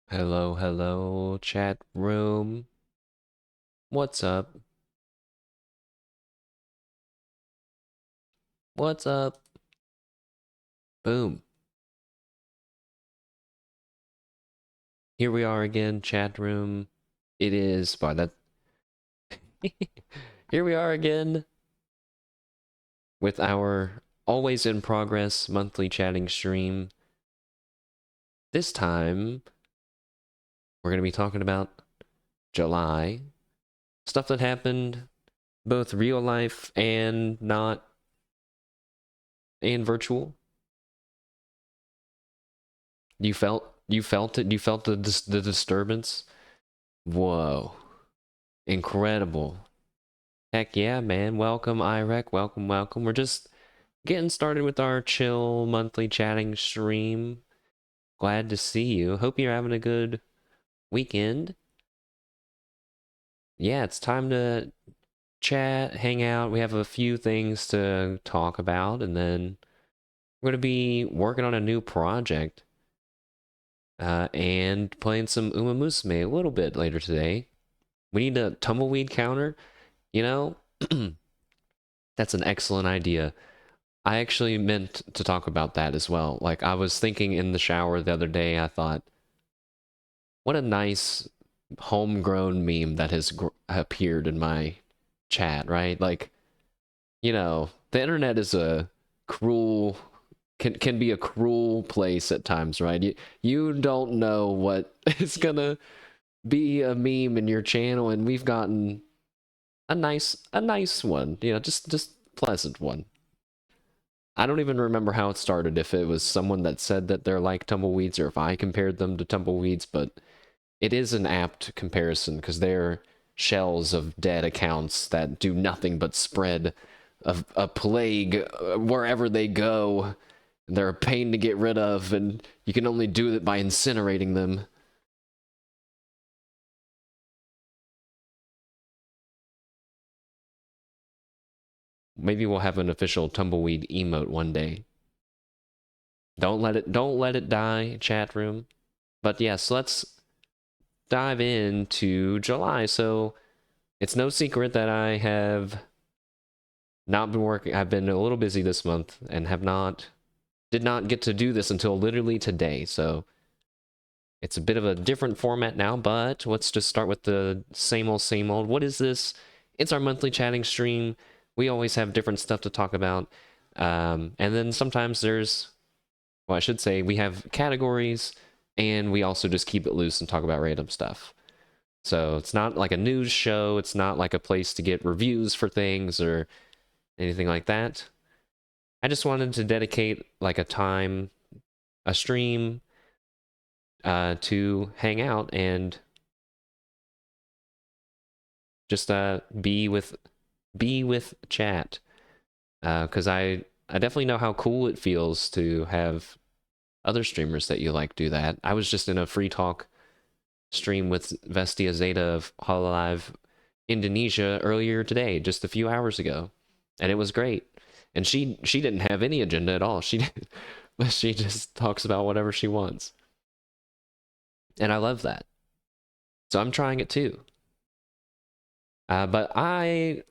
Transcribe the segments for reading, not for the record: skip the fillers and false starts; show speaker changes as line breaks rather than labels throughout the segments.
Hello, hello, chat room. What's up? What's up? Boom. Here we are again, chat room. It is by that. Here we are again with our always in progress monthly chatting stream. This time, we're going to be talking about July. Stuff that happened, both real life and not, and virtual. You felt it? You felt the disturbance? Whoa. Incredible. Heck yeah, man. Welcome, IREC. Welcome, welcome. We're just getting started with our chill monthly chatting stream. Glad to see you. Hope you're having a good weekend. Yeah, it's time to chat, hang out. We have a few things to talk about, and then we're going to be working on a new project and playing some Uma Musume a little bit later today. We need a tumbleweed counter. You know, that's an excellent idea. I actually meant to talk about that as well. Like, I was thinking in the shower the other day, I thought, what a nice homegrown meme that has appeared in my chat, right? Like, the internet is a cruel can be a cruel place at times, right? You don't know what is gonna be a meme in your channel, and we've gotten a nice one, just pleasant one. I don't even remember how it started, if it was someone that said that they're like tumbleweeds or if I compared them to tumbleweeds, but it is an apt comparison because they're shells of dead accounts that do nothing but spread a plague wherever they go. They're a pain to get rid of, and you can only do it by incinerating them. Maybe we'll have an official tumbleweed emote one day. Don't let it die, chat room. But yes, let's dive into July. So it's no secret that I have not been working. I've been a little busy this month and did not get to do this until literally today. So it's a bit of a different format now, but let's just start with the same old, same old. What is this? It's our monthly chatting stream. We always have different stuff to talk about. And then sometimes well, I should say we have categories, and we also just keep it loose and talk about random stuff. So it's not like a news show. It's not like a place to get reviews for things or anything like that. I just wanted to dedicate like a stream, to hang out and just be with chat. Because I definitely know how cool it feels to have other streamers that you like do that. I was just in a free talk stream with Vestia Zeta of Hololive Indonesia earlier today, just a few hours ago, and it was great. And she didn't have any agenda at all. She just talks about whatever she wants, and I love that. So I'm trying it too. But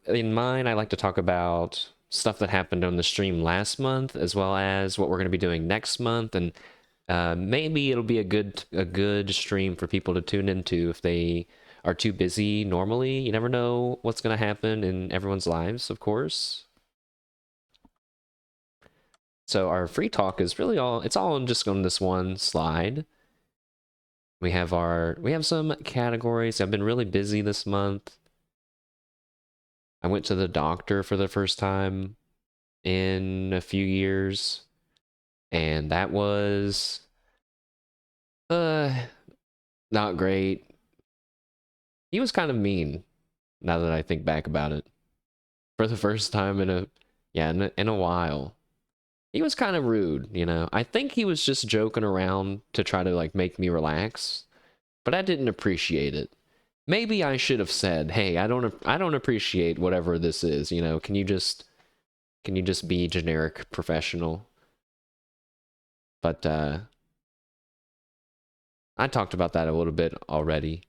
in mine, I like to talk about stuff that happened on the stream last month, as well as what we're going to be doing next month, and maybe it'll be a good stream for people to tune into if they are too busy normally. You never know what's going to happen in everyone's lives, of course. So our free talk is really it's all just on this one slide. We have some categories. I've been really busy this month. I went to the doctor for the first time in a few years, and that was uh not great. He was kind of mean, now that I think back about it. For the first time in a while. He was kind of rude. I think he was just joking around to try to like make me relax, but I didn't appreciate it. Maybe I should have said, "Hey, I don't appreciate whatever this is. Can you just be generic professional?" But I talked about that a little bit already.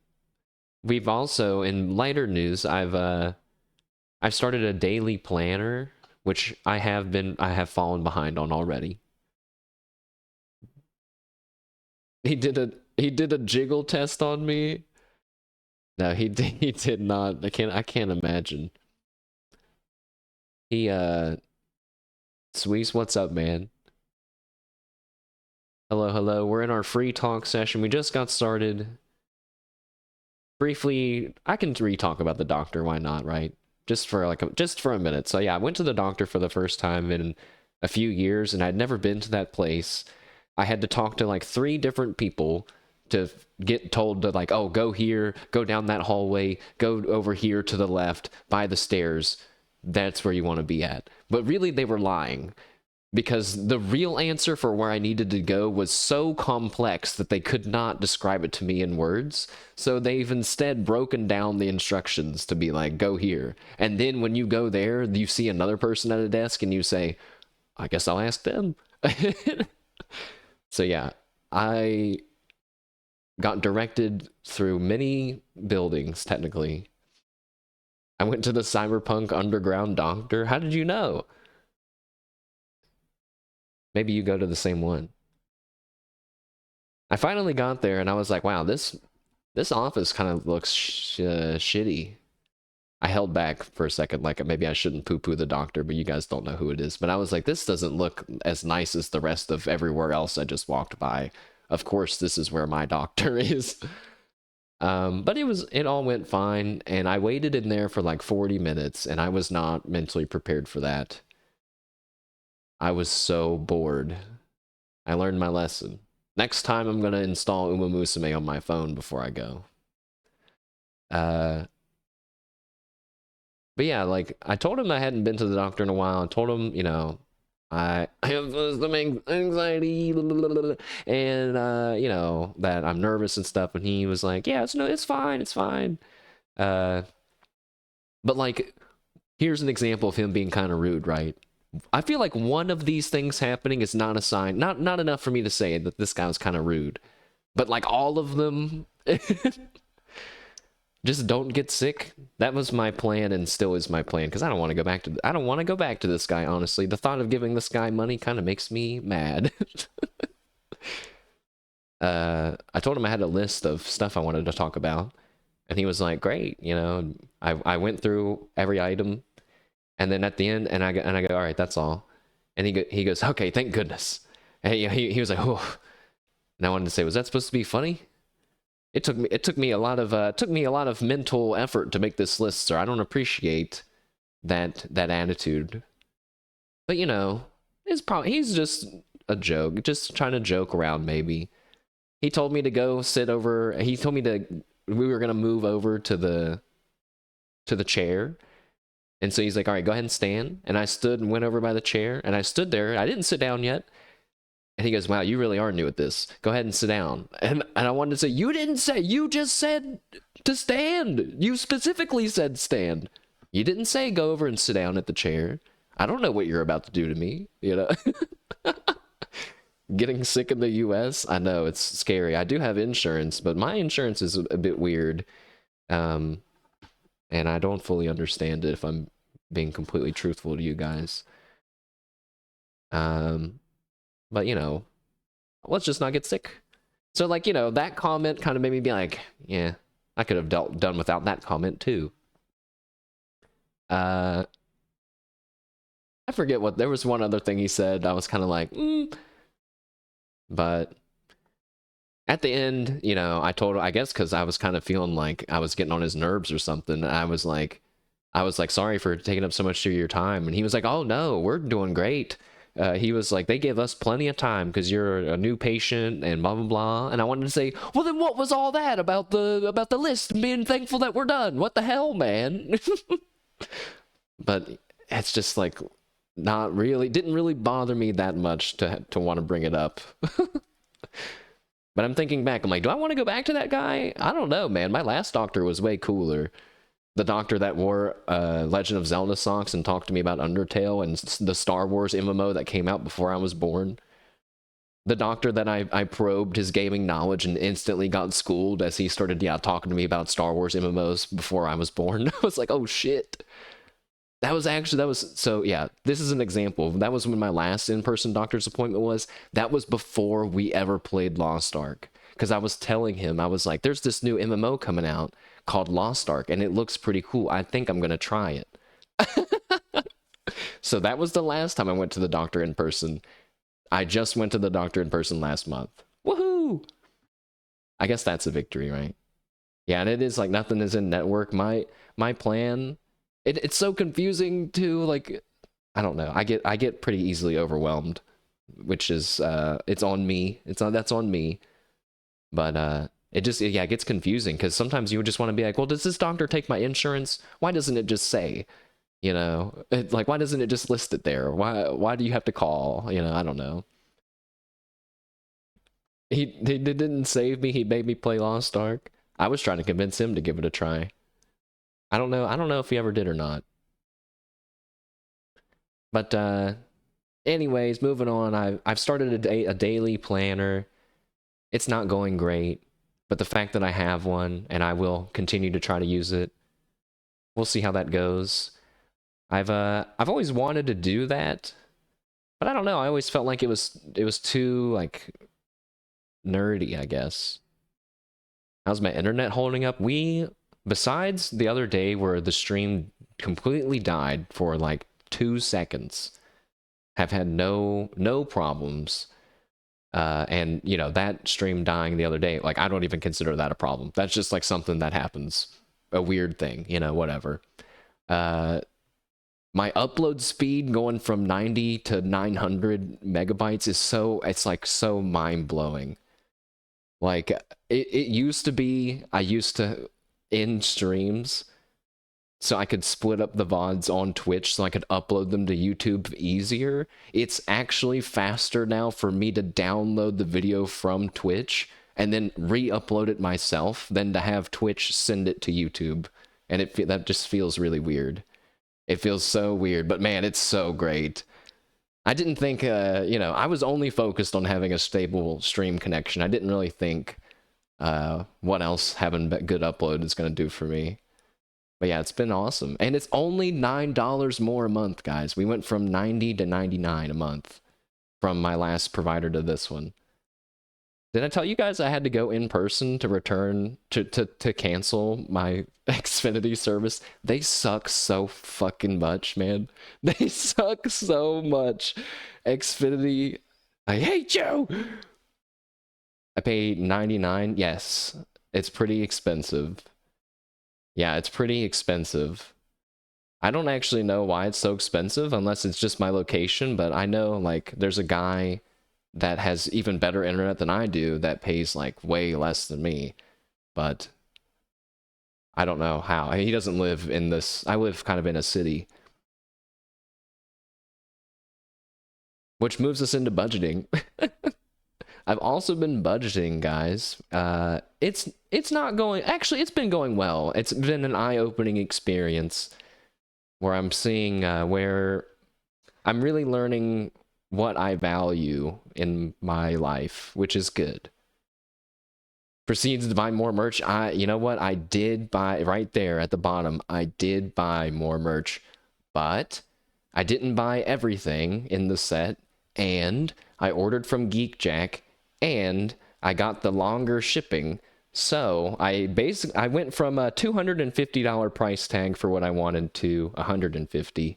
We've also, in lighter news, I've started a daily planner, which I have fallen behind on already. He did a jiggle test on me. No, he did not. I can't imagine. He Sweets, what's up, man? Hello, hello. We're in our free talk session. We just got started. Briefly, I can re-talk about the doctor, why not, right? Just for just for a minute. So yeah, I went to the doctor for the first time in a few years, and I'd never been to that place. I had to talk to like 3 different people to get told to like, oh, go here, go down that hallway, go over here to the left, by the stairs. That's where you want to be at. But really, they were lying, because the real answer for where I needed to go was so complex that they could not describe it to me in words. So they've instead broken down the instructions to be like, go here. And then when you go there, you see another person at a desk and you say, I guess I'll ask them. So yeah, I got directed through many buildings, technically. I went to the Cyberpunk Underground Doctor. How did you know? Maybe you go to the same one. I finally got there and I was like, wow, this office kind of looks shitty. I held back for a second, like maybe I shouldn't poo-poo the doctor, but you guys don't know who it is. But I was like, this doesn't look as nice as the rest of everywhere else I just walked by. Of course, this is where my doctor is. But it all went fine, and I waited in there for like 40 minutes, and I was not mentally prepared for that. I was so bored. I learned my lesson. Next time I'm gonna install Uma Musume on my phone before I go. But yeah, like, I told him I hadn't been to the doctor in a while. I told him, you know, I have some anxiety, and, you know, that I'm nervous and stuff. And he was like, yeah, it's fine, it's fine. But, like, here's an example of him being kind of rude, right? I feel like one of these things happening is not a sign, not enough for me to say that this guy was kind of rude. But, like, all of them... Just don't get sick. That was my plan and still is my plan, because I don't want to go back to this guy, honestly. The thought of giving this guy money kind of makes me mad. I told him I had a list of stuff I wanted to talk about, and he was like, great, you know. I went through every item, and then at the end, and I go, all right, that's all. And he goes, okay, thank goodness. And he was like, oh. And I wanted to say, was that supposed to be funny? It took me a lot of mental effort to make this list, sir. I don't appreciate that attitude. But you know, he's just a joke, just trying to joke around maybe. He told me to go sit over. He told me we were gonna move over to the chair. And so he's like, all right, go ahead and stand. And I stood and went over by the chair, and I stood there. I didn't sit down yet. And he goes, wow, you really are new at this. Go ahead and sit down. And I wanted to say, you didn't say, you just said to stand. You specifically said stand. You didn't say go over and sit down at the chair. I don't know what you're about to do to me, you know? Getting sick in the US, I know, it's scary. I do have insurance, but my insurance is a bit weird. And I don't fully understand it, if I'm being completely truthful to you guys. But, you know, let's just not get sick. So, like, you know, that comment kind of made me be like, yeah, I could have done without that comment, too. I forget what... There was one other thing he said. I was kind of like, But at the end, you know, I told him, I guess because I was kind of feeling like I was getting on his nerves or something. I was like, sorry for taking up so much of your time. And he was like, oh, no, we're doing great. He was like, they gave us plenty of time because you're a new patient and blah, blah, blah. And I wanted to say, well, then what was all that about the list and being thankful that we're done? What the hell, man? But it's just like, not really, didn't really bother me that much to want to bring it up. But I'm thinking back, I'm like, do I want to go back to that guy? I don't know, man. My last doctor was way cooler. The doctor that wore Legend of Zelda socks and talked to me about Undertale and the Star Wars MMO that came out before I was born. The doctor that I probed his gaming knowledge and instantly got schooled as he started, yeah, talking to me about Star Wars MMOs before I was born. I was like, oh shit. So yeah, this is an example. That was when my last in-person doctor's appointment was. That was before we ever played Lost Ark. Because I was telling him, I was like, there's this new MMO coming out called Lost Ark, and it looks pretty cool. I think I'm going to try it. So that was the last time I went to the doctor in person. I just went to the doctor in person last month. Woohoo! I guess that's a victory, right? Yeah, and it is like nothing is in network. My plan, it's so confusing too. Like, I don't know. I get pretty easily overwhelmed, which is it's on me. That's on me. But it gets confusing because sometimes you just want to be like, well, does this doctor take my insurance? Why doesn't it just say? You know, like, why doesn't it just list it there? Why do you have to call? You know, I don't know. He didn't save me. He made me play Lost Ark. I was trying to convince him to give it a try. I don't know. I don't know if he ever did or not. But anyways, moving on. I've started a daily planner. It's not going great, but the fact that I have one and I will continue to try to use it, we'll see how that goes. I've always wanted to do that, but I don't know. I always felt like it was too like nerdy, I guess. How's my internet holding up? Besides the other day where the stream completely died for like 2 seconds, have had no problems. And you know, that stream dying the other day, like, I don't even consider that a problem. That's just like something that happens, a weird thing, you know, whatever. My upload speed going from 90 to 900 megabytes is it's like so mind-blowing. Like, it used to be, I used to end streams so I could split up the VODs on Twitch so I could upload them to YouTube easier. It's actually faster now for me to download the video from Twitch and then re-upload it myself than to have Twitch send it to YouTube. And that just feels really weird. It feels so weird, but man, it's so great. I didn't think, you know, I was only focused on having a stable stream connection. I didn't really think what else having good upload is going to do for me. But yeah, it's been awesome. And it's only $9 more a month, guys. We went from 90 to 99 a month from my last provider to this one. Did I tell you guys I had to go in person to return to cancel my Xfinity service? They suck so fucking much, man. They suck so much. Xfinity, I hate you. I paid $99. Yes, it's pretty expensive. Yeah, it's pretty expensive. I don't actually know why it's so expensive unless it's just my location, but I know like there's a guy that has even better internet than I do that pays like way less than me. But I don't know how. He doesn't live in this. I live kind of in a city. Which moves us into budgeting. I've also been budgeting, guys. It's not going... Actually, it's been going well. It's been an eye-opening experience where I'm seeing where I'm really learning what I value in my life, which is good. Proceeds to buy more merch. You know what? I did buy, right there at the bottom, I did buy more merch, but I didn't buy everything in the set, and I ordered from GeekJack, and I got the longer shipping. So I went from a $250 price tag for what I wanted to $150.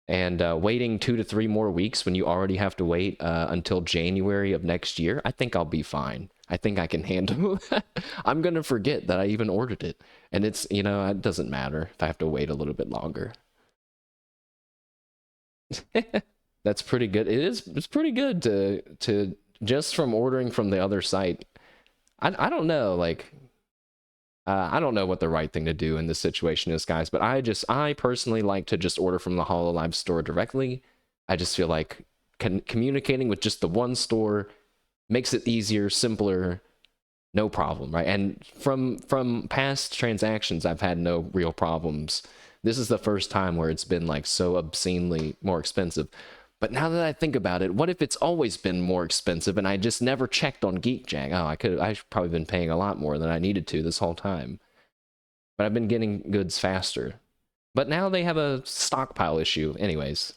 And waiting 2 to 3 more weeks when you already have to wait until January of next year, I think I'll be fine. I think I can handle that. I'm going to forget that I even ordered it. And it's, you know, it doesn't matter if I have to wait a little bit longer. That's pretty good. It's pretty good to just from ordering from the other site. I don't know, like, I don't know what the right thing to do in this situation is, guys, but I personally like to just order from the Hololive store directly. I just feel like communicating with just the one store makes it easier, simpler, no problem, right? And from past transactions, I've had no real problems. This is the first time where it's been like so obscenely more expensive. But now that I think about it, what if it's always been more expensive and I just never checked on GeekJack? Oh, I've probably been paying a lot more than I needed to this whole time. But I've been getting goods faster. But now they have a stockpile issue. Anyways.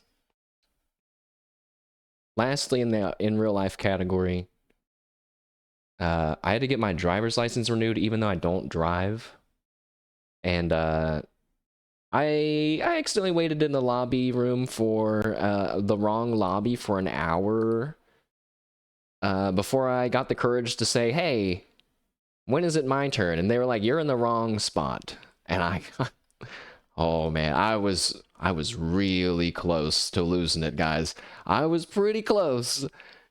Lastly, in the in real life category, I had to get my driver's license renewed even though I don't drive. And I accidentally waited in the lobby room for the wrong lobby for an hour before I got the courage to say, hey, when is it my turn? And they were like, you're in the wrong spot. And I, oh man, I was really close to losing it, guys. I was pretty close.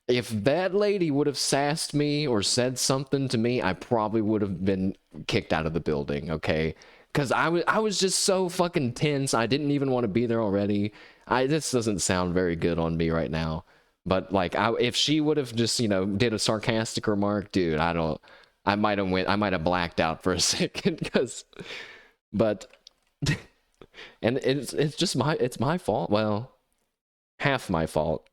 If that lady would have sassed me or said something to me, I probably would have been kicked out of the building, okay? Because I was just so fucking tense. I didn't even want to be there already. This doesn't sound very good on me right now. But, like, if she would have just, you know, did a sarcastic remark, dude, I might have blacked out for a second. But, and it's my fault. Well, half my fault.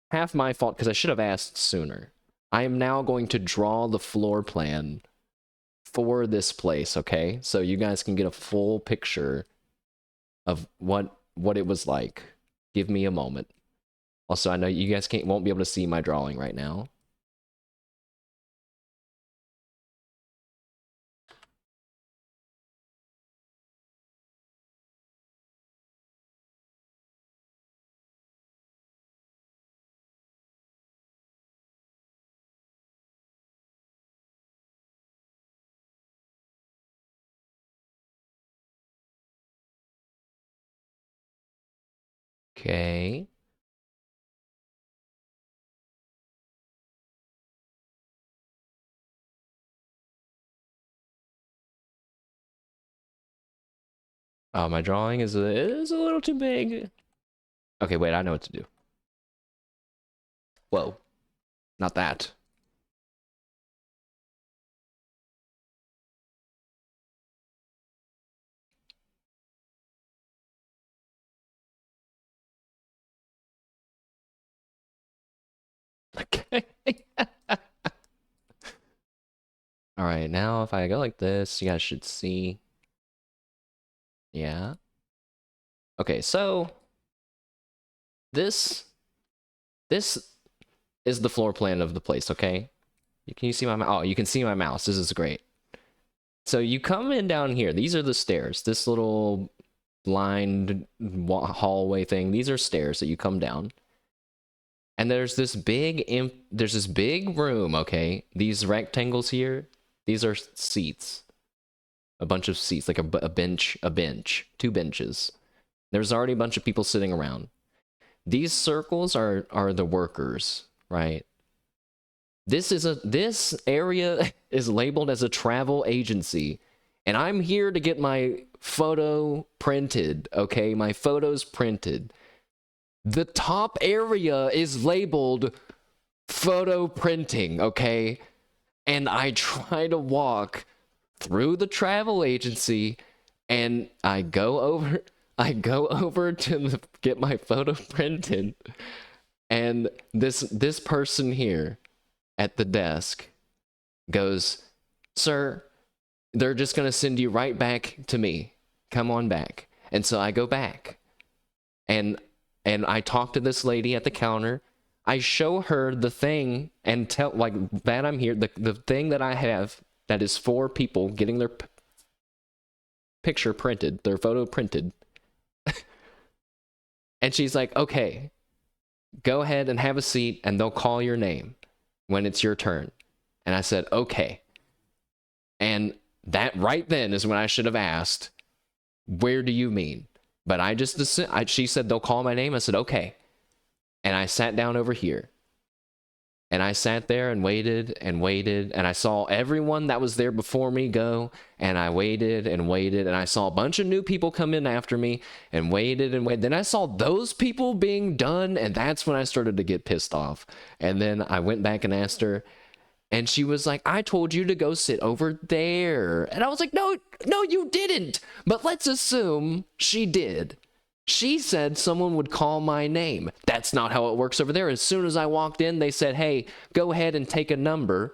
Half my fault because I should have asked sooner. I am now going to draw the floor plan for this place, okay? So you guys can get a full picture of what it was like. Give me a moment. Also, I know you guys won't be able to see my drawing right now. Okay. Oh, my drawing is a little too big. Okay, wait, I know what to do. Whoa. Not that. Okay. All right, now if I go like this, you guys should see. Yeah. Okay, so this is the floor plan of the place, okay? Can you see my mouse? Oh, you can see my mouse. This is great. So you come in down here. These are the stairs. This little blind hallway thing. These are stairs that you come down. And there's this big room, okay? These rectangles here, these are seats. A bunch of seats, like a bench, two benches. There's already a bunch of people sitting around. These circles are the workers, right? This area is labeled as a travel agency, and I'm here to get my photo printed, okay? My photos printed. The top area is labeled photo printing, okay? And I try to walk through the travel agency, and I go over to get my photo printed, and this person here at the desk goes, "Sir, they're just gonna send you right back to me. Come on back." And so I go back, and I talk to this lady at the counter. I show her the thing and tell, like, that I'm here, the thing that I have that is for people getting their picture printed, their photo printed. And she's like, okay, go ahead and have a seat and they'll call your name when it's your turn. And I said, okay. And that right then is when I should have asked, where do you mean? But I just assumed, she said they'll call my name. I said, okay. And I sat down over here. And I sat there and waited, and I saw everyone that was there before me go, and I waited, and I saw a bunch of new people come in after me, and waited. Then I saw those people being done, and that's when I started to get pissed off. And then I went back and asked her, and she was like, I told you to go sit over there. And I was like, no, you didn't. But let's assume she did. She said someone would call my name. That's not how it works over there. As soon as I walked in, they said, hey, go ahead and take a number,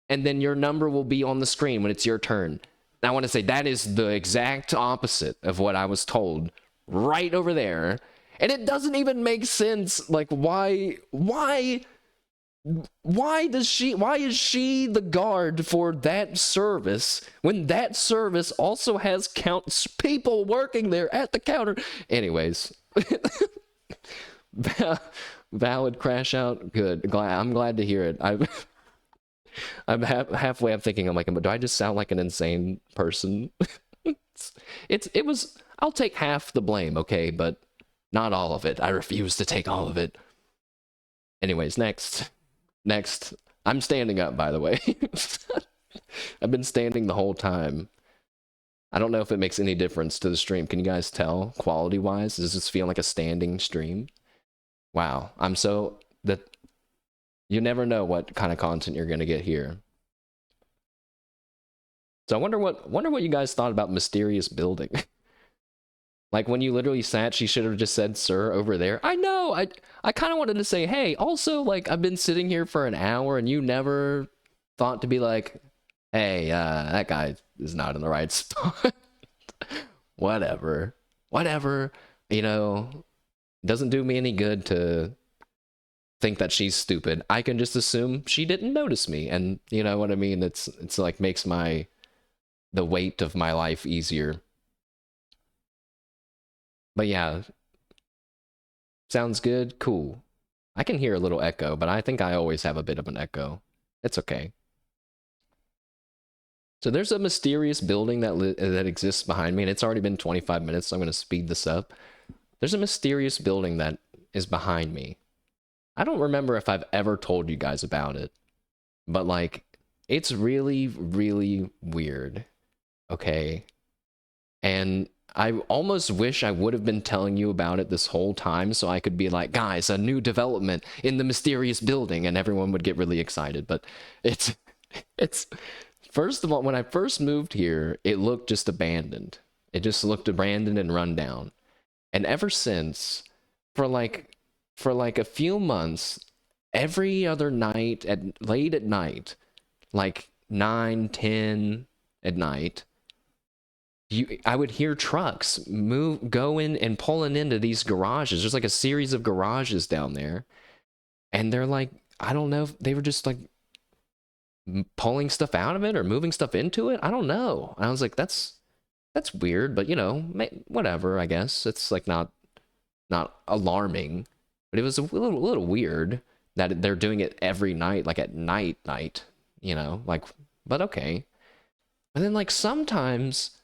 and then your number will be on the screen when it's your turn. And I want to say that is the exact opposite of what I was told right over there. And it doesn't even make sense. Like, why is she the guard for that service when that service also has people working there at the counter? Anyways, valid crash out. Good. I'm glad to hear it. I'm halfway. I'm thinking. I'm like, do I just sound like an insane person? It was. I'll take half the blame, okay, but not all of it. I refuse to take all of it. Anyways, next. I'm standing up, by the way. I've been standing the whole time. I don't know if it makes any difference to the stream. Can you guys tell, quality-wise? Does this feel like a standing stream? Wow, you never know what kind of content you're gonna get here. So I wonder what you guys thought about mysterious building. Like, when you literally sat, she should have just said, sir, over there. I know, I kind of wanted to say, hey, also, like, I've been sitting here for an hour, and you never thought to be like, hey, that guy is not in the right spot. Whatever. You know, it doesn't do me any good to think that she's stupid. I can just assume she didn't notice me, and you know what I mean? It's like, makes the weight of my life easier. But yeah, sounds good. Cool. I can hear a little echo, but I think I always have a bit of an echo. It's okay. So there's a mysterious building that exists behind me, and it's already been 25 minutes, so I'm going to speed this up. There's a mysterious building that is behind me. I don't remember if I've ever told you guys about it, but like, it's really, really weird. Okay. And I almost wish I would have been telling you about it this whole time so I could be like, guys, a new development in the mysterious building, and everyone would get really excited. But it's first of all, when I first moved here, it looked just abandoned. It just looked abandoned and run down. And ever since, for like a few months, every other night, late at night, like 9, 10 at night, I would hear trucks going and pulling into these garages. There's like a series of garages down there. And they're like, I don't know if they were just like pulling stuff out of it or moving stuff into it. I don't know. And I was like, that's weird, but you know, whatever, I guess. It's like not alarming, but it was a little weird that they're doing it every night, like at night, you know, like, but okay. And then like sometimes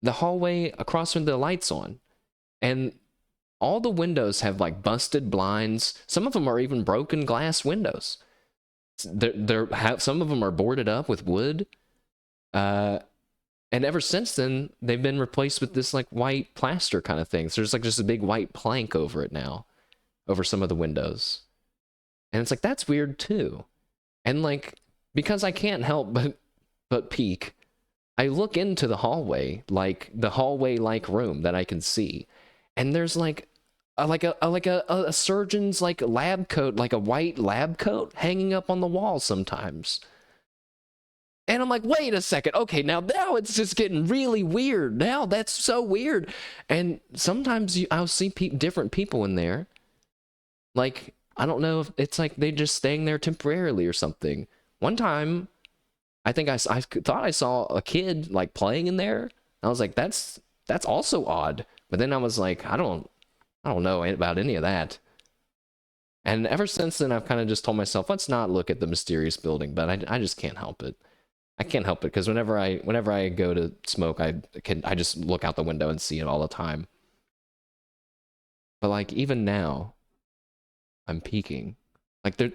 the hallway across from the lights on, and all the windows have like busted blinds. Some of them are even broken glass windows. Some of them are boarded up with wood. And ever since then, they've been replaced with this like white plaster kind of thing. So there's like just a big white plank over it now, over some of the windows. And it's like, that's weird too. And like, because I can't help but peek, I look into the hallway, like the hallway-like room that I can see, and there's like a surgeon's like lab coat, like a white lab coat, hanging up on the wall sometimes. And I'm like, wait a second, okay, now it's just getting really weird. Now that's so weird. And sometimes I'll see different people in there. Like, I don't know if it's like they just staying there temporarily or something. One time, I think I thought I saw a kid like playing in there. I was like, that's also odd. But then I was like, I don't know about any of that. And ever since then, I've kind of just told myself, let's not look at the mysterious building. But I just can't help it. I can't help it because whenever I go to smoke, I just look out the window and see it all the time. But like even now, I'm peeking. Like there's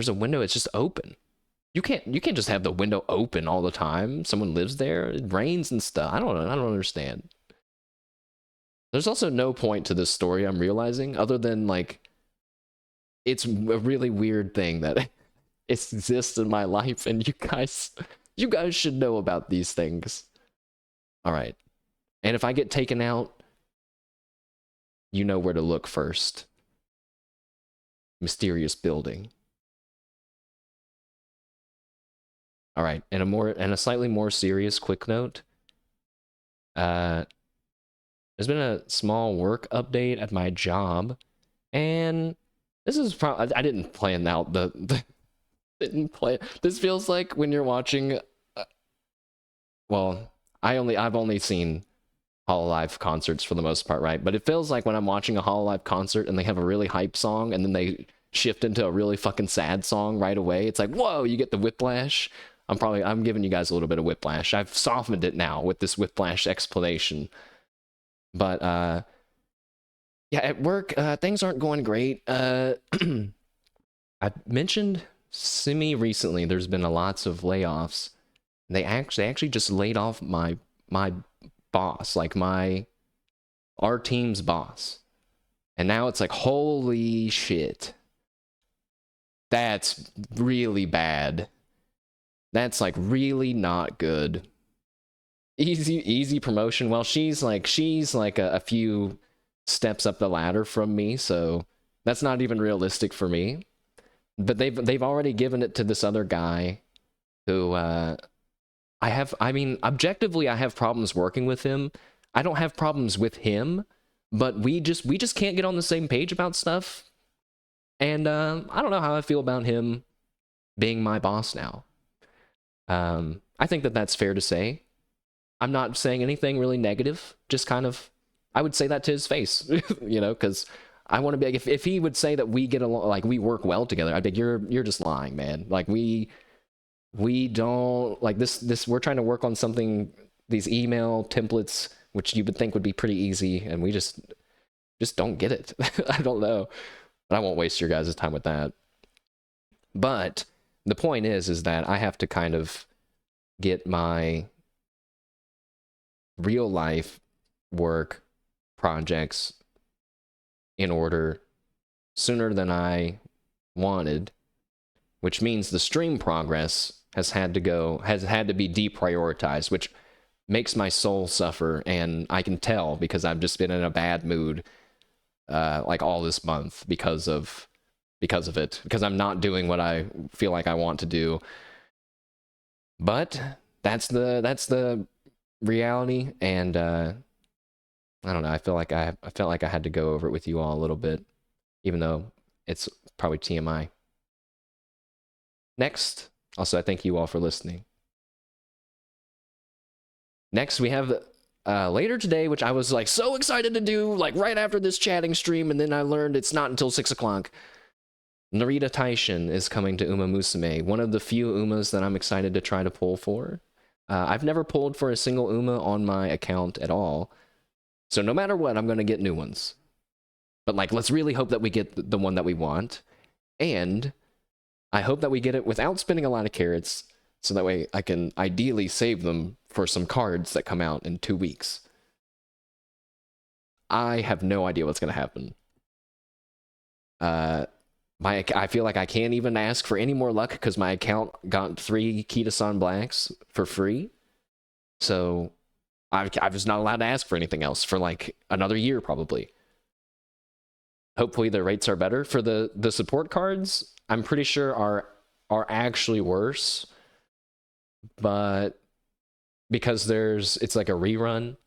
a window. It's just open. You can't just have the window open all the time. Someone lives there. It rains and stuff. I don't understand. There's also no point to this story, I'm realizing, other than like it's a really weird thing that it exists in my life, and you guys should know about these things. All right. And if I get taken out, you know where to look first. Mysterious building. All right, and a slightly more serious quick note. There's been a small work update at my job, and this is probably I didn't plan out the didn't play. This feels like when you're watching. Well, I've only seen Hololive concerts for the most part, right? But it feels like when I'm watching a Hololive concert and they have a really hype song and then they shift into a really fucking sad song right away. It's like, whoa, you get the whiplash. I'm giving you guys a little bit of whiplash. I've softened it now with this whiplash explanation. But yeah, at work, things aren't going great. I mentioned semi recently there's been lots of layoffs. They actually just laid off my boss, like our team's boss. And now it's like, holy shit. That's really bad. That's like really not good. Easy promotion. Well, she's like a few steps up the ladder from me, so that's not even realistic for me. But they've already given it to this other guy who I mean, objectively I have problems working with him. I don't have problems with him, but we just can't get on the same page about stuff. And I don't know how I feel about him being my boss now. I think that's fair to say. I'm not saying anything really negative, just kind of, I would say that to his face, you know, because I want to be like, if he would say that we get along, like we work well together, I'd be like, you're just lying, man. Like we don't, like this, we're trying to work on something, these email templates, which you would think would be pretty easy, and we just don't get it. I don't know. But I won't waste your guys' time with that. But the point is that I have to kind of get my real life work projects in order sooner than I wanted, which means the stream progress has had to be deprioritized, which makes my soul suffer, and I can tell because I've just been in a bad mood like all this month because of it, because I'm not doing what I feel like I want to do. But that's the reality, and I don't know. I felt like I had to go over it with you all a little bit, even though it's probably TMI. Next, also I thank you all for listening. Next, we have later today, which I was like so excited to do, like right after this chatting stream, and then I learned it's not until 6 o'clock. Narita Taishin is coming to Uma Musume, one of the few Umas that I'm excited to try to pull for. I've never pulled for a single Uma on my account at all, so no matter what, I'm going to get new ones. But like, let's really hope that we get the one that we want, and I hope that we get it without spending a lot of carrots, so that way I can ideally save them for some cards that come out in 2 weeks. I have no idea what's going to happen. I feel like I can't even ask for any more luck because my account got 3 Kita-san Blacks for free. So I'm just not allowed to ask for anything else for like another year probably. Hopefully the rates are better. For the support cards, I'm pretty sure are actually worse. But because it's like a rerun.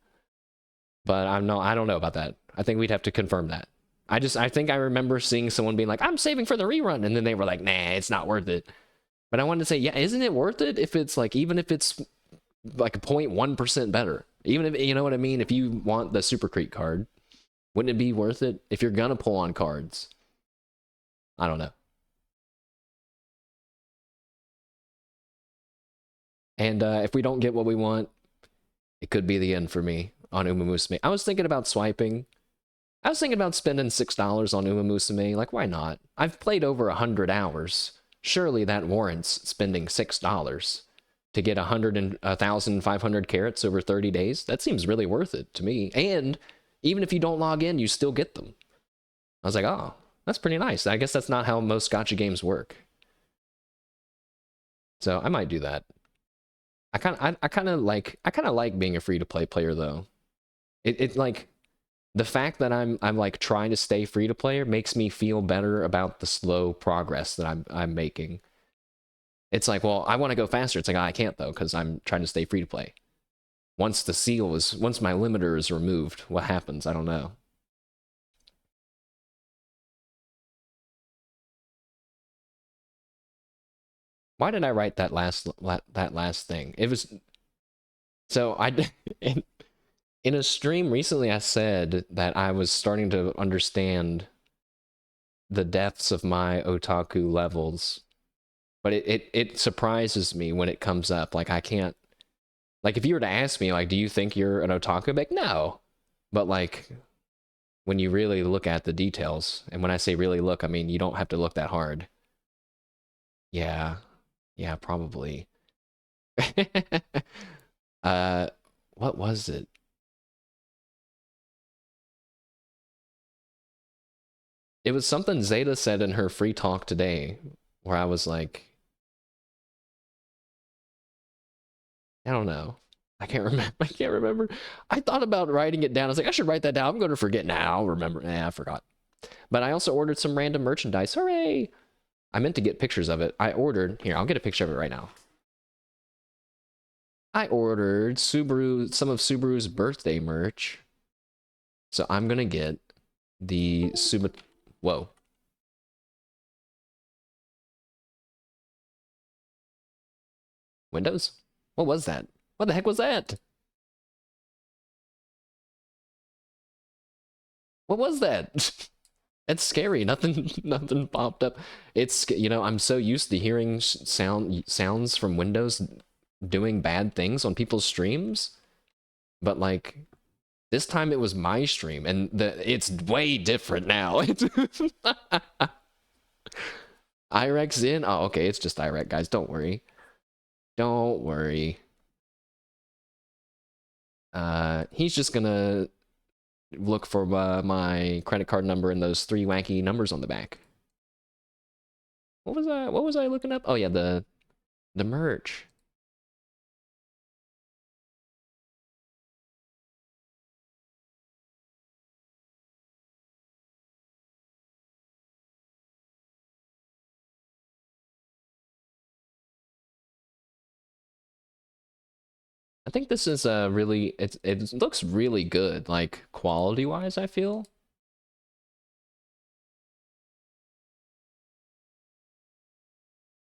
But I don't know about that. I think we'd have to confirm that. I think I remember seeing someone being like, I'm saving for the rerun, and then they were like, nah, it's not worth it. But I wanted to say, yeah, isn't it worth it if it's like, even if it's like a 0.1% better? Even if, you know what I mean? If you want the Super Creek card, wouldn't it be worth it if you're gonna pull on cards? I don't know. And if we don't get what we want, it could be the end for me on Uma Musume. I was thinking about swiping. I was thinking about spending $6 on Uma Musume. Like, why not? I've played over 100 hours. Surely that warrants spending $6 to get 1,500 carats over 30 days. That seems really worth it to me. And even if you don't log in, you still get them. I was like, oh, that's pretty nice. I guess that's not how most gacha games work. So I might do that. I kind of like being a free to play player though. It like, The fact that I'm like trying to stay free to play makes me feel better about the slow progress that I'm making. It's like, well, I want to go faster. It's like, I can't though, because I'm trying to stay free to play. Once my limiter is removed, what happens? I don't know. Why did I write that last thing? It was so in a stream recently I said that I was starting to understand the depths of my otaku levels. But it surprises me when it comes up. Like I can't, like if you were to ask me like, do you think you're an otaku? I'd be like, no. But like when you really look at the details, and when I say really look, I mean you don't have to look that hard. Yeah. Yeah, probably. uh what was it? It was something Zeta said in her free talk today where I was like, I don't know. I can't remember. I can't remember. I thought about writing it down. I was like, I should write that down. I'm going to forget now. I'll remember. I forgot. But I also ordered some random merchandise. Hooray! I meant to get pictures of it. I ordered. Here, I'll get a picture of it right now. I ordered some of Subaru's birthday merch. So I'm going to get the Whoa. Windows? What was that? What the heck was that? What was that? It's scary. Nothing popped up. It's, I'm so used to hearing sounds from Windows doing bad things on people's streams, but like this time it was my stream, and it's way different now. IREC's in. Oh, okay. It's just IREC, guys. Don't worry. Don't worry. He's just gonna look for my credit card number and those 3 wacky numbers on the back. What was I looking up? Oh yeah, the merch. I think this is a really it looks really good, like quality wise, I feel.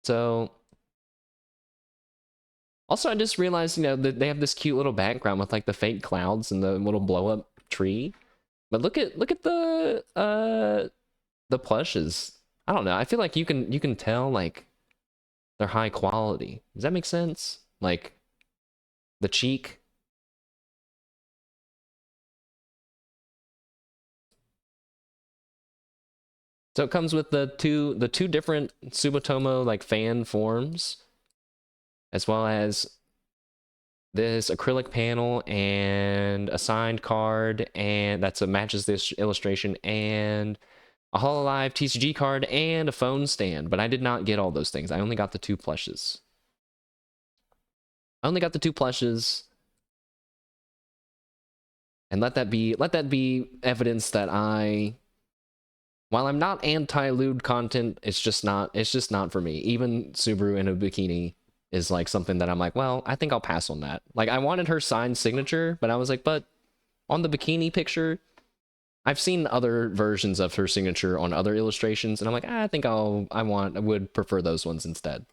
So also I just realized, that they have this cute little background with like the fake clouds and the little blow up tree. But look at the plushes. I don't know. I feel like you can tell like they're high quality. Does that make sense? Like the cheek. So it comes with the two different Sumitomo like fan forms, as well as this acrylic panel and a signed card, and that's matches this illustration, and a Hololive TCG card and a phone stand. But I did not get all those things. I only got the 2 plushes. I only got the 2 plushes. And let that be evidence that while I'm not anti-lewd content, it's just not for me. Even Subaru in a bikini is like something that I'm like, well, I think I'll pass on that. Like I wanted her signed signature, but I was like, but on the bikini picture, I've seen other versions of her signature on other illustrations, and I'm like, I think I would prefer those ones instead.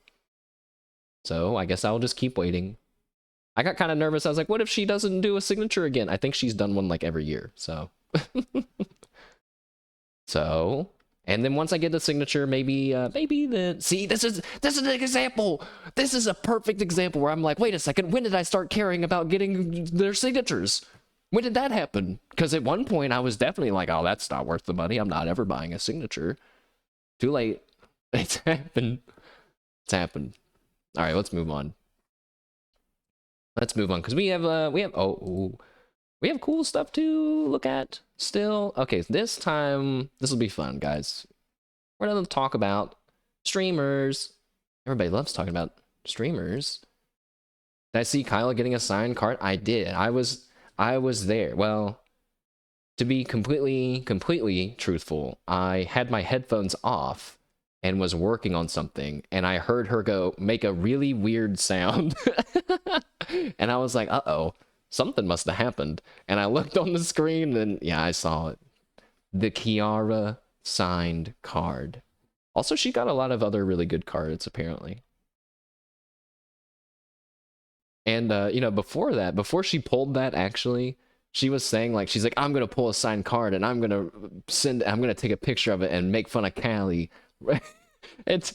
So I guess I'll just keep waiting. I got kind of nervous. I was like, what if she doesn't do a signature again? I think she's done one like every year, so. So, and then once I get the signature, maybe see, this is an example. This is a perfect example where I'm like, wait a second, when did I start caring about getting their signatures? When did that happen? Because at one point I was definitely like, oh, that's not worth the money. I'm not ever buying a signature. Too late. It's happened. It's happened. All right, let's move on. Let's move on because we have we have cool stuff to look at still. Okay, this time, this will be fun, guys. We're going to talk about streamers. Everybody loves talking about streamers. Did I see Kyla getting a signed card? I did. I was there. Well, To be completely truthful, I had my headphones off and was working on something, and I heard her go make a really weird sound. And I was like, uh-oh, something must have happened. And I looked on the screen, and yeah, I saw it. The Kiara signed card. Also, she got a lot of other really good cards, apparently. And, you know, before that, before she pulled that, actually, she was saying, like, she's like, I'm going to pull a signed card, and I'm going to take a picture of it and make fun of Callie. It's,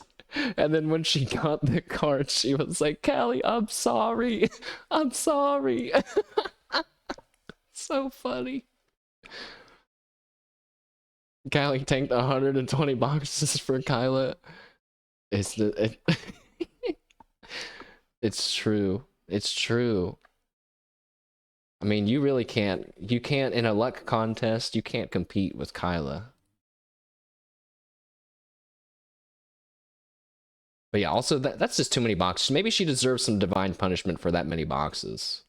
and then when she got the card, she was like, Callie, I'm sorry. I'm sorry. So funny. Callie tanked 120 boxes for Kyla. It's true. It's true. I mean, you really can't. You can't in a luck contest. You can't compete with Kyla. But yeah, also that's just too many boxes. Maybe she deserves some divine punishment for that many boxes.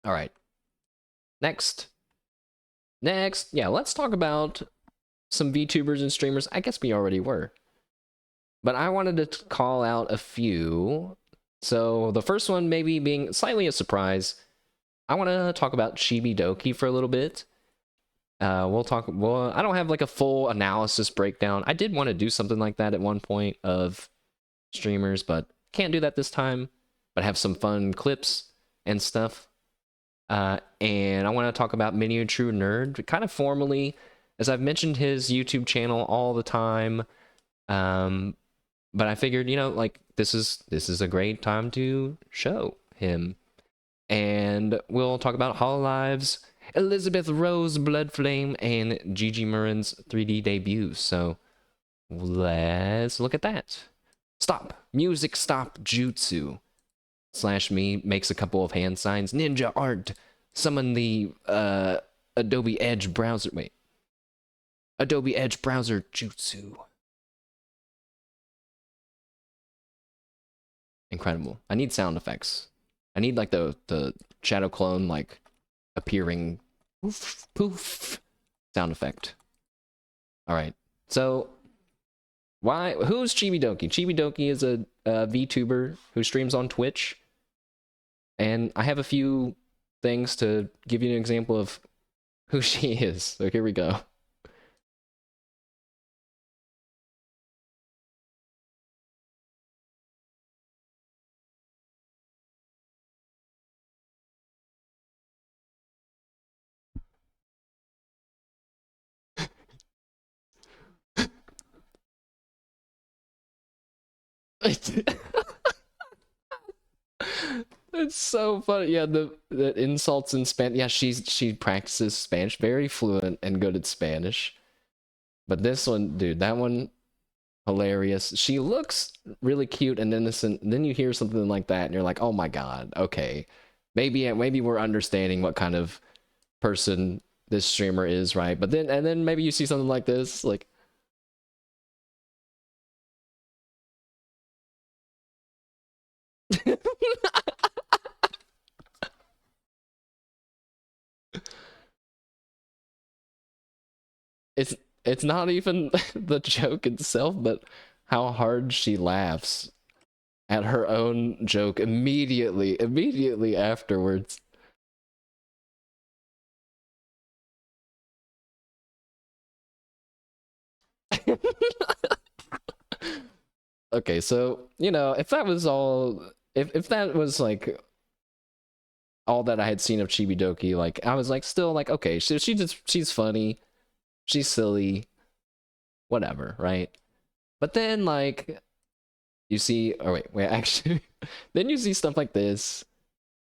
All right. Next. Yeah, let's talk about some VTubers and streamers. I guess we already were. But I wanted to call out a few. So the first one maybe being slightly a surprise. I want to talk about Chibi Doki for a little bit. Well, I don't have like a full analysis breakdown. I did want to do something like that at one point of streamers, but can't do that this time. But have some fun clips and stuff. And I want to talk about Miniature Nerd, kind of formally, as I've mentioned his YouTube channel all the time. But I figured, you know, like this is a great time to show him. And we'll talk about Hololive's Elizabeth Rose Bloodflame and Gigi Murren's 3D debut. So let's look at that. Stop. Music stop jutsu. /me makes a couple of hand signs. Ninja art. Summon the Adobe Edge browser. Wait. Adobe Edge browser jutsu. Incredible. I need sound effects. I need like the shadow clone like appearing poof poof sound effect. All right. So who's Chibi Doki? Chibi Doki is a VTuber who streams on Twitch. And I have a few things to give you an example of who she is. So here we go. It's so funny. Yeah, the insults in Spanish. Yeah, she practices Spanish, very fluent and good at Spanish. But this one, dude, that one hilarious. She looks really cute and innocent. And then you hear something like that, and you're like, "Oh my god, okay, maybe we're understanding what kind of person this streamer is, right?" But then maybe you see something like this, like. it's it's not even the joke itself, but how hard she laughs at her own joke immediately afterwards. Okay, so you know, if that was all, if that was like all that I had seen of Chibi Doki, like I was like still like okay, so she's funny, she's silly, whatever, right? But then like you see, oh wait, actually, then you see stuff like this.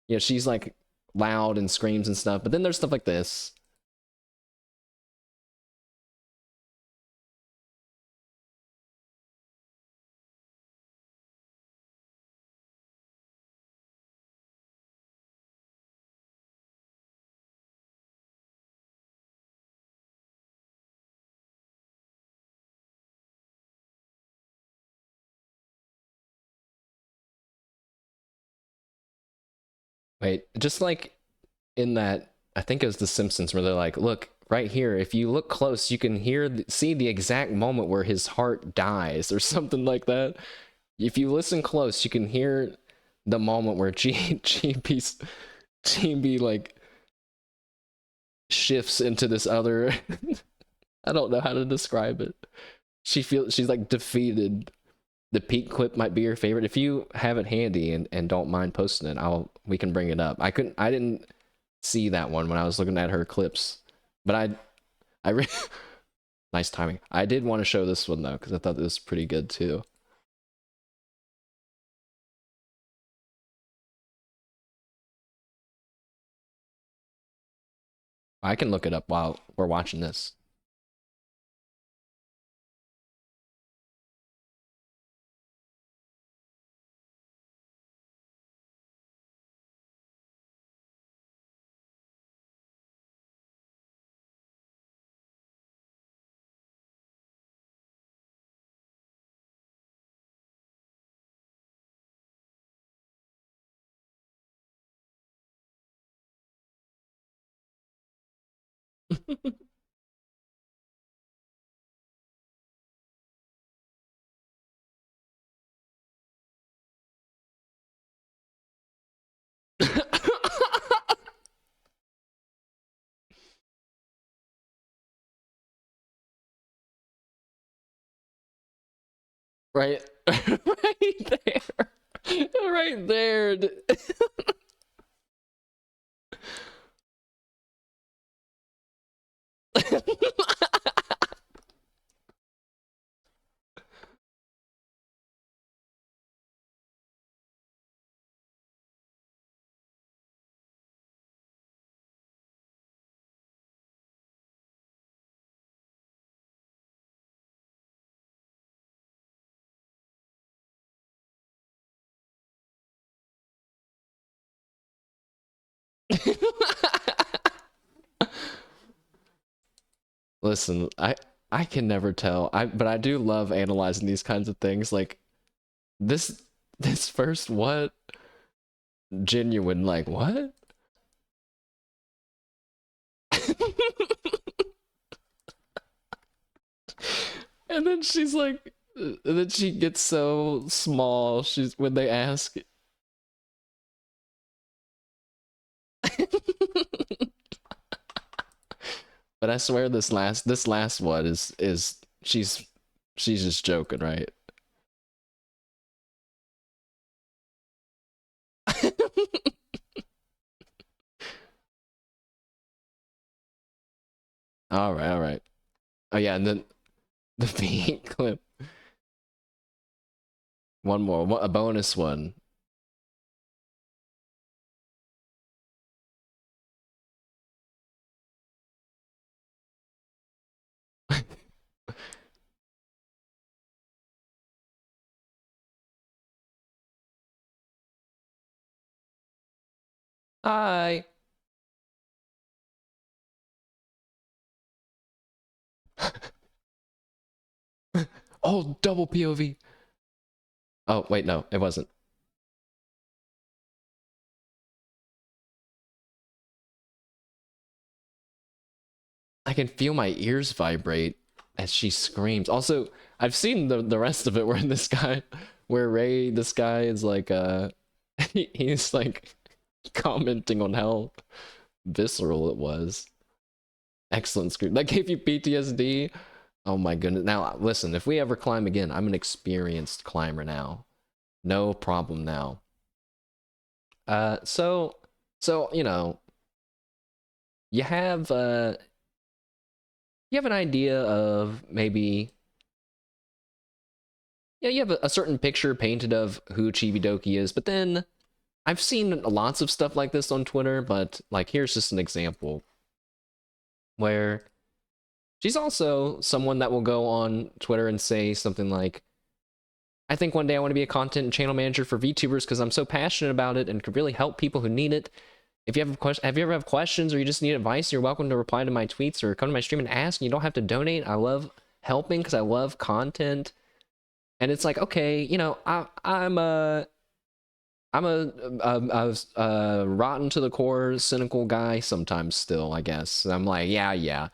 You know, she's like loud and screams and stuff, but then there's stuff like this. Wait, just like in that, I think it was The Simpsons, where they're like, look, right here, if you look close, you can see the exact moment where his heart dies, or something like that. If you listen close, you can hear the moment where GB like shifts into this other. I don't know how to describe it. She's like defeated. The peak clip might be your favorite. If you have it handy and don't mind posting it, we can bring it up. I didn't see that one when I was looking at her clips, but I nice timing. I did want to show this one though, because I thought it was pretty good too. I can look it up while we're watching this. Right, right there, right there. Listen, I can never tell. But I do love analyzing these kinds of things. Like this this first what? Genuine, like what? And then she's like, and then she gets so small. She's when they ask. But I swear this last one is she's just joking, right? All right, all right. Oh yeah, and then the beat clip. One more, a bonus one. Hi. Oh, double POV. Oh, wait, no, it wasn't. I can feel my ears vibrate as she screams. Also, I've seen the rest of it where this guy is like he's like commenting on how visceral it was. Excellent scream. That gave you PTSD. Oh my goodness. Now listen, if we ever climb again, I'm an experienced climber now. No problem now. So you know, you have an idea of maybe, yeah, you have a certain picture painted of who Chibidoki is, but then I've seen lots of stuff like this on Twitter, but like here's just an example where she's also someone that will go on Twitter and say something like, I think one day I want to be a content and channel manager for VTubers because I'm so passionate about it and could really help people who need it. If you have you ever have questions or you just need advice, you're welcome to reply to my tweets or come to my stream and ask. And you don't have to donate. I love helping because I love content. And it's like, okay, you know, I'm I'm a rotten to the core, cynical guy sometimes still, I guess. I'm like, yeah,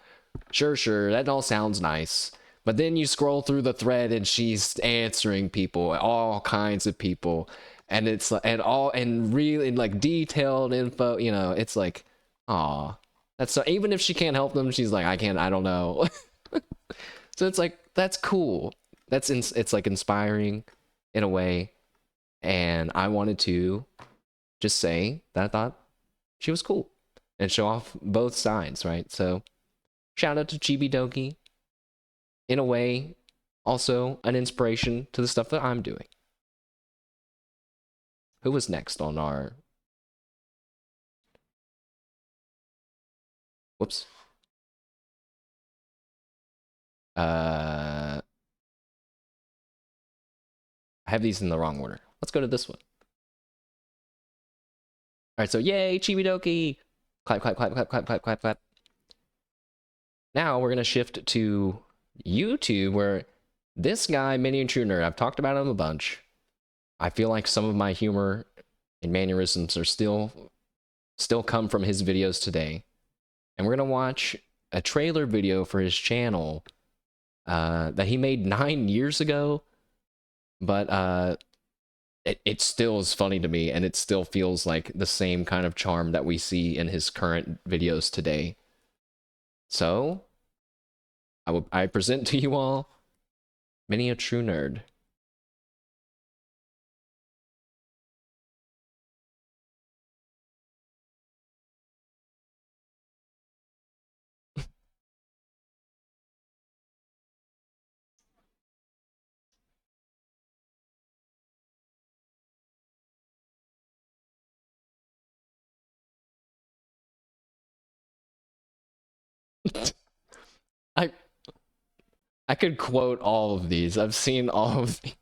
sure, that all sounds nice. But then you scroll through the thread and she's answering people, all kinds of people, and it's like, and really like detailed info, you know, it's like, aw. That's so, even if she can't help them, she's like, I don't know. So it's like, that's cool. It's like inspiring in a way. And I wanted to just say that I thought she was cool and show off both sides, right? So shout out to Chibi Doki. In a way, also an inspiration to the stuff that I'm doing. Who was next on our... Whoops. I have these in the wrong order. Let's go to this one. All right, so yay, Chibi Doki! Clap, clap, clap, clap, clap, clap, clap, clap. Now we're going to shift to YouTube, where this guy, Miniature Nerd, I've talked about him a bunch. I feel like some of my humor and mannerisms are still come from his videos today. And we're going to watch a trailer video for his channel that he made 9 years ago. But it still is funny to me, and it still feels like the same kind of charm that we see in his current videos today. So, I present to you all Miniature Nerd. I I could quote all of these. I've seen all of these.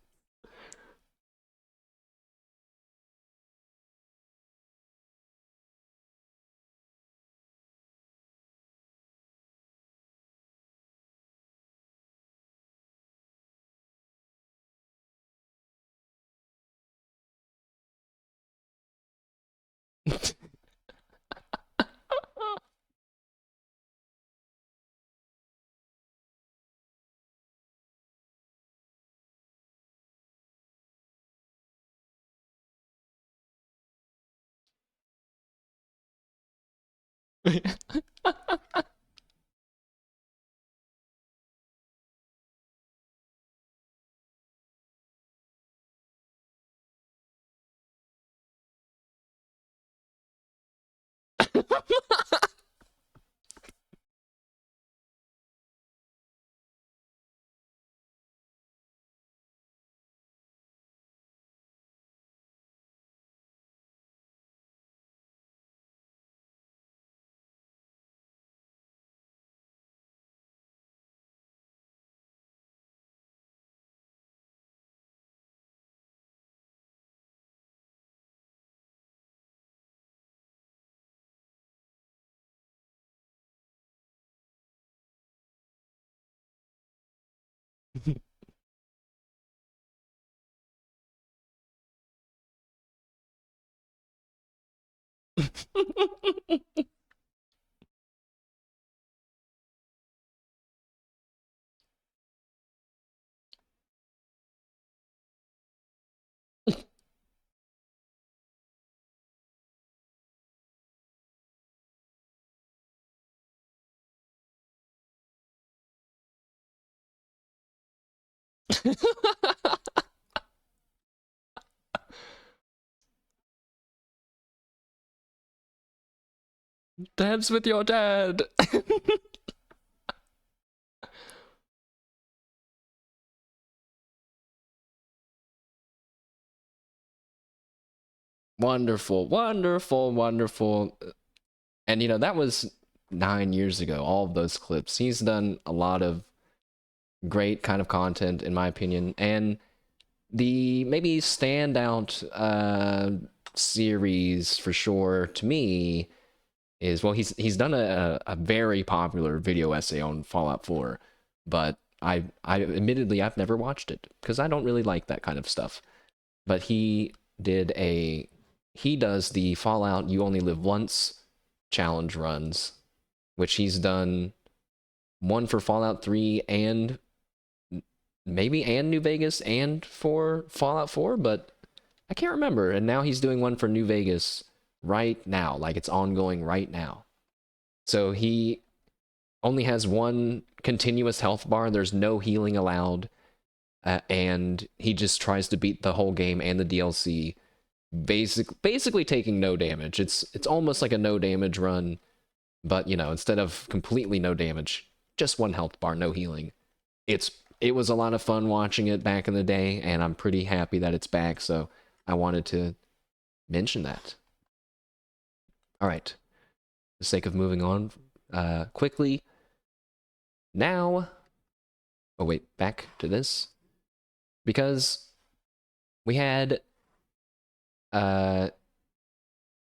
Dance with your dad. Wonderful, wonderful, wonderful. And you know, that was 9 years ago, all of those clips. He's done a lot of great kind of content, in my opinion. And the maybe standout series for sure to me is, well, he's done a very popular video essay on Fallout 4, but I admittedly I've never watched it because I don't really like that kind of stuff. But he he does the Fallout You Only Live Once challenge runs, which he's done one for Fallout 3 and maybe New Vegas and for Fallout 4, but I can't remember. And now he's doing one for New Vegas right now, like it's ongoing right now. So he only has one continuous health bar. There's no healing allowed. And he just tries to beat the whole game and the DLC, basically taking no damage. It's almost like a no damage run, but you know, instead of completely no damage, just one health bar, no healing. It was a lot of fun watching it back in the day, and I'm pretty happy that it's back, so I wanted to mention that. All right, for the sake of moving on quickly, now, oh wait, back to this, because we had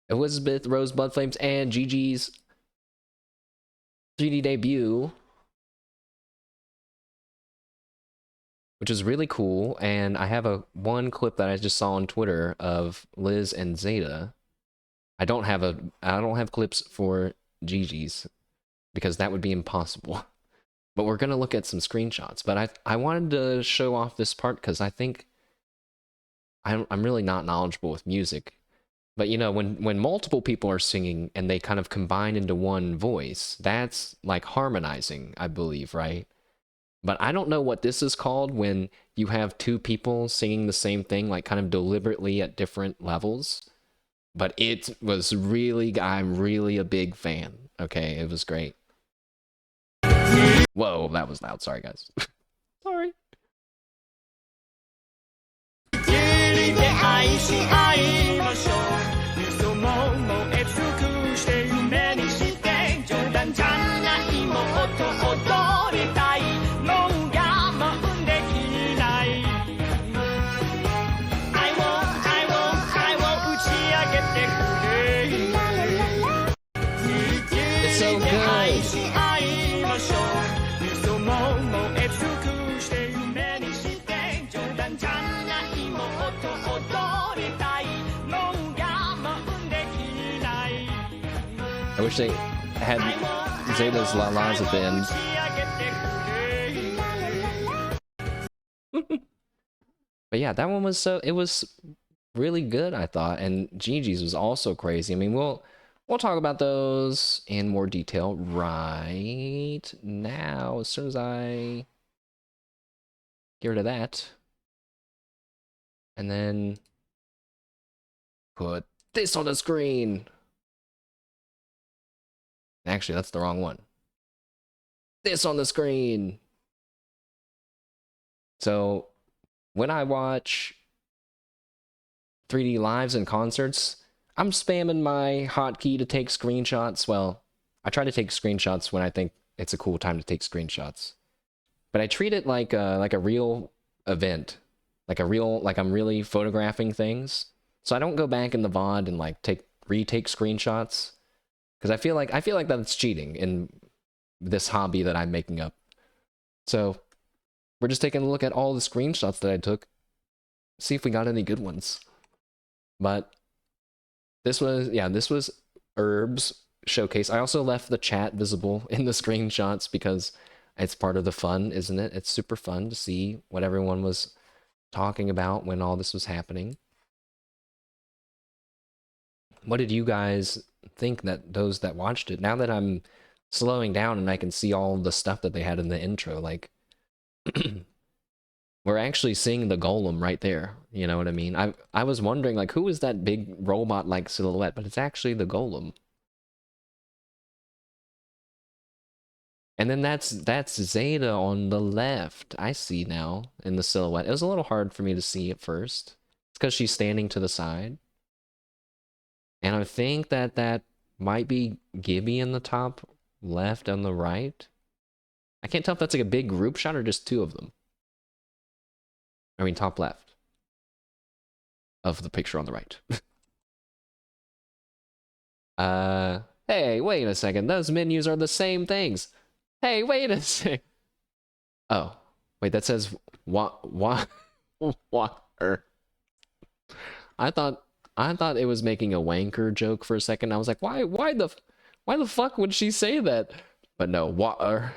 Elizabeth Rose Blood Flames and Gigi's 3D debut, which is really cool. And I have one clip that I just saw on Twitter of Liz and Zeta. I don't have clips for Gigi's because that would be impossible. But we're gonna look at some screenshots. But I wanted to show off this part because I think I'm really not knowledgeable with music. But you know, when multiple people are singing and they kind of combine into one voice, that's like harmonizing, I believe, right? But I don't know what this is called when you have two people singing the same thing, like kind of deliberately at different levels. But it was really, I'm really a big fan. Okay, it was great. Whoa, that was loud. Sorry, guys. Sorry. It's so good. I wish they had Zeta's La La's at the end. But yeah, that one was it was really good, I thought, and Gigi's was also crazy. I mean, we'll talk about those in more detail right now, as soon as I get rid of that. And then put this on the screen. Actually, that's the wrong one. This on the screen. So, when I watch 3D lives and concerts, I'm spamming my hotkey to take screenshots. Well, I try to take screenshots when I think it's a cool time to take screenshots. But I treat it like a real event. Like I'm really photographing things. So I don't go back in the VOD and like retake screenshots. Because I feel like that's cheating in this hobby that I'm making up. So we're just taking a look at all the screenshots that I took. See if we got any good ones. But this was Herb's showcase. I also left the chat visible in the screenshots because it's part of the fun, isn't it? It's super fun to see what everyone was talking about when all this was happening. What did you guys think, that those that watched it? Now that I'm slowing down and I can see all the stuff that they had in the intro, like we're actually seeing the golem right there. You know what I mean? I was wondering, like, who is that big robot like silhouette, but it's actually the golem. And then that's Zeta on the left. I see now in the silhouette. It was a little hard for me to see at first. It's because she's standing to the side. And I think that might be Gibby in the top left on the right. I can't tell if that's like a big group shot or just two of them. I mean, top left of the picture on the right. Hey, wait a second. Those menus are the same things. Hey, wait a sec. Oh, wait, that says water. I thought it was making a wanker joke for a second. I was like, why the fuck would she say that? But no, water.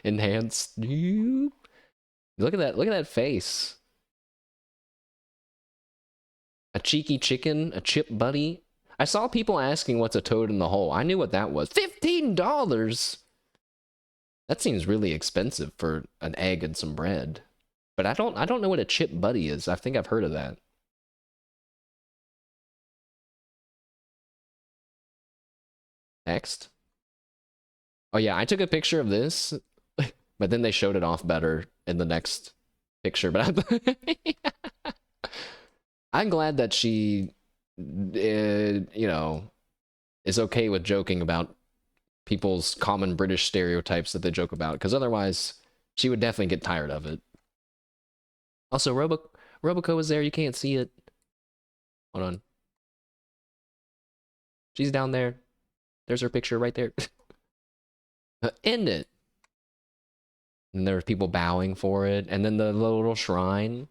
Enhanced. Look at that face. A cheeky chicken, a chip buddy. I saw people asking what's a toad in the hole. I knew what that was. $15. That seems really expensive for an egg and some bread. But I don't know what a chip buddy is. I think I've heard of that. Next. Oh yeah, I took a picture of this, but then they showed it off better in the next picture. But I'm glad that she, you know, is okay with joking about people's common British stereotypes that they joke about, because otherwise she would definitely get tired of it. Also, Roboco is there. You can't see it. Hold on. She's down there. There's her picture right there. End it. And there's people bowing for it, and then the little shrine.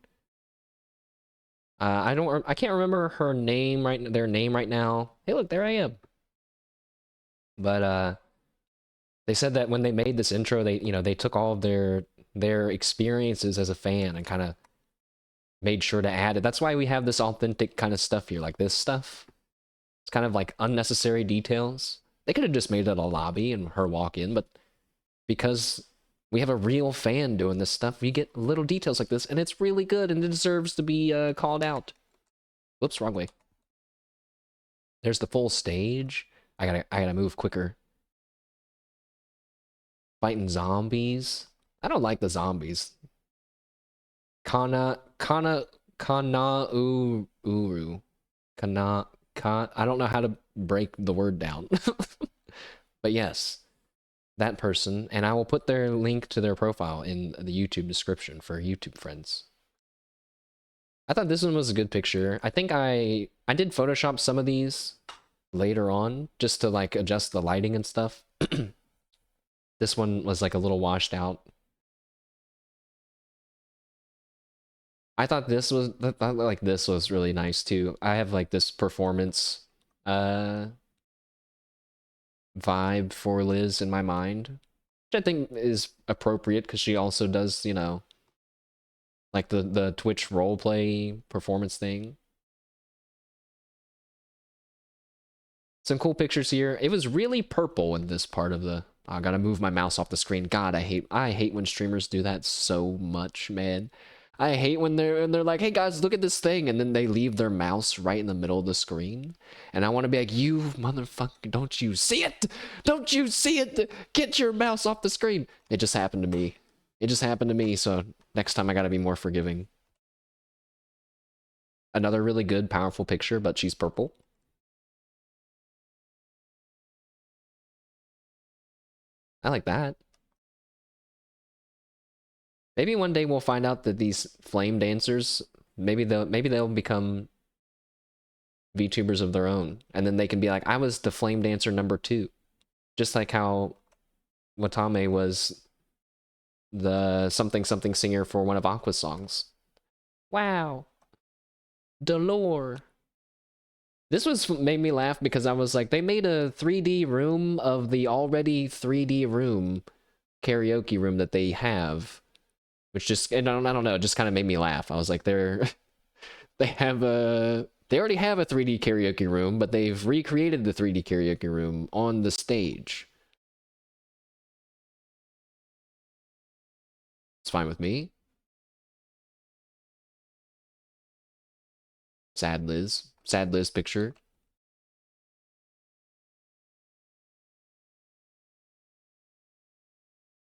I can't remember her name their name right now. Hey, look, there I am. But they said that when they made this intro, they took all of their experiences as a fan and kind of made sure to add it. That's why we have this authentic kind of stuff here, like this stuff. It's kind of like unnecessary details. They could have just made it a lobby and her walk in, but because we have a real fan doing this stuff, we get little details like this, and it's really good, and it deserves to be called out. Whoops, wrong way. There's the full stage. I gotta move quicker. Fighting zombies. I don't like the zombies. Kana uru. I don't know how to break the word down. But yes, that person, and I will put their link to their profile in the YouTube description for YouTube friends. I thought this one was a good picture. I think I did Photoshop some of these later on just to like adjust the lighting and stuff. This one was like a little washed out. I thought this was really nice too. I have like this performance vibe for Liz in my mind, which I think is appropriate because she also does, you know, like the Twitch roleplay performance thing. Some cool pictures here. It was really purple in this part of the... I gotta move my mouse off the screen. God, I hate when streamers do that so much, man. I hate when they're like, hey guys, look at this thing, and then they leave their mouse right in the middle of the screen. And I want to be like, you motherfucker, don't you see it? Don't you see it? Get your mouse off the screen. It just happened to me. It just happened to me, so next time I gotta be more forgiving. Another really good, powerful picture, but she's purple. I like that. Maybe one day we'll find out that these flame dancers, maybe they'll become VTubers of their own, and then they can be like, I was the flame dancer #2, just like how Watame was the something something singer for one of Aqua's songs. Wow, Dolor. This made me laugh because I was like, they made a 3D room of the already 3D room karaoke room that they have. Which just, and I don't know, it just kind of made me laugh. I was like, they already have a 3D karaoke room, but they've recreated the 3D karaoke room on the stage. It's fine with me. Sad Liz picture.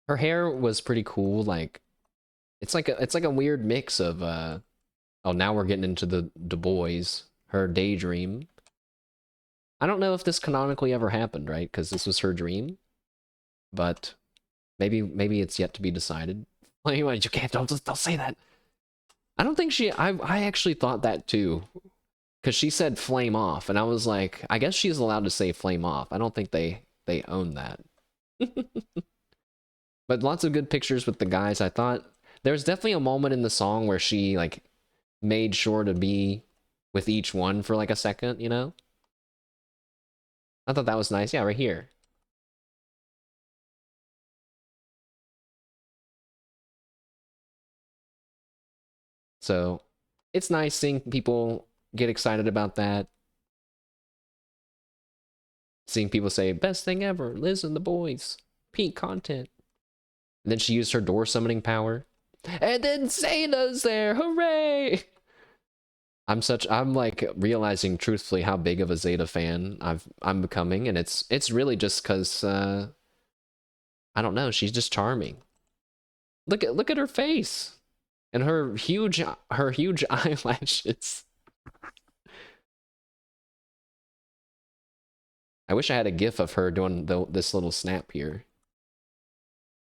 Her hair was pretty cool, like, it's like a weird mix of oh, now we're getting into the Du Bois, her daydream. I don't know if this canonically ever happened, right? Because this was her dream, but maybe it's yet to be decided. Anyway, you can't don't say that. I don't think I actually thought that too, because she said flame off, and I was like, I guess she's allowed to say flame off. I don't think they own that. But lots of good pictures with the guys. I thought there was definitely a moment in the song where she like made sure to be with each one for like a second, you know? I thought that was nice. Yeah, right here. So it's nice seeing people get excited about that. Seeing people say, best thing ever, Liz and the boys, peak content. And then she used her door summoning power. And then Zayna's there, hooray! I'm like realizing truthfully how big of a Zeta fan I'm becoming, and it's really just because I don't know, she's just charming. Look at her face and her huge eyelashes. I wish I had a gif of her doing this little snap here.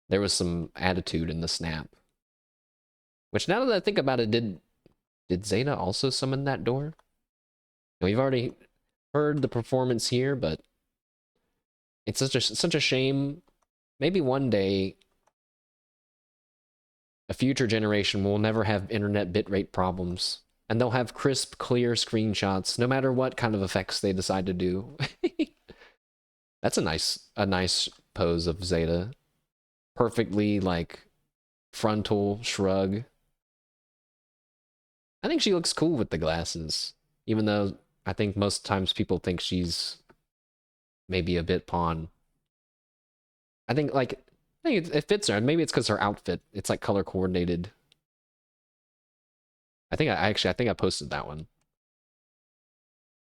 There was some attitude in the snap. Which now that I think about it, did Zeta also summon that door? Now, we've already heard the performance here, but it's such a shame. Maybe one day a future generation will never have internet bitrate problems, and they'll have crisp, clear screenshots, no matter what kind of effects they decide to do. That's a nice pose of Zeta. Perfectly, like, frontal shrug. I think she looks cool with the glasses, even though I think most times people think she's maybe a bit pawn. I think, like, it fits her, and maybe it's because her outfit, it's like color coordinated. I think I posted that one.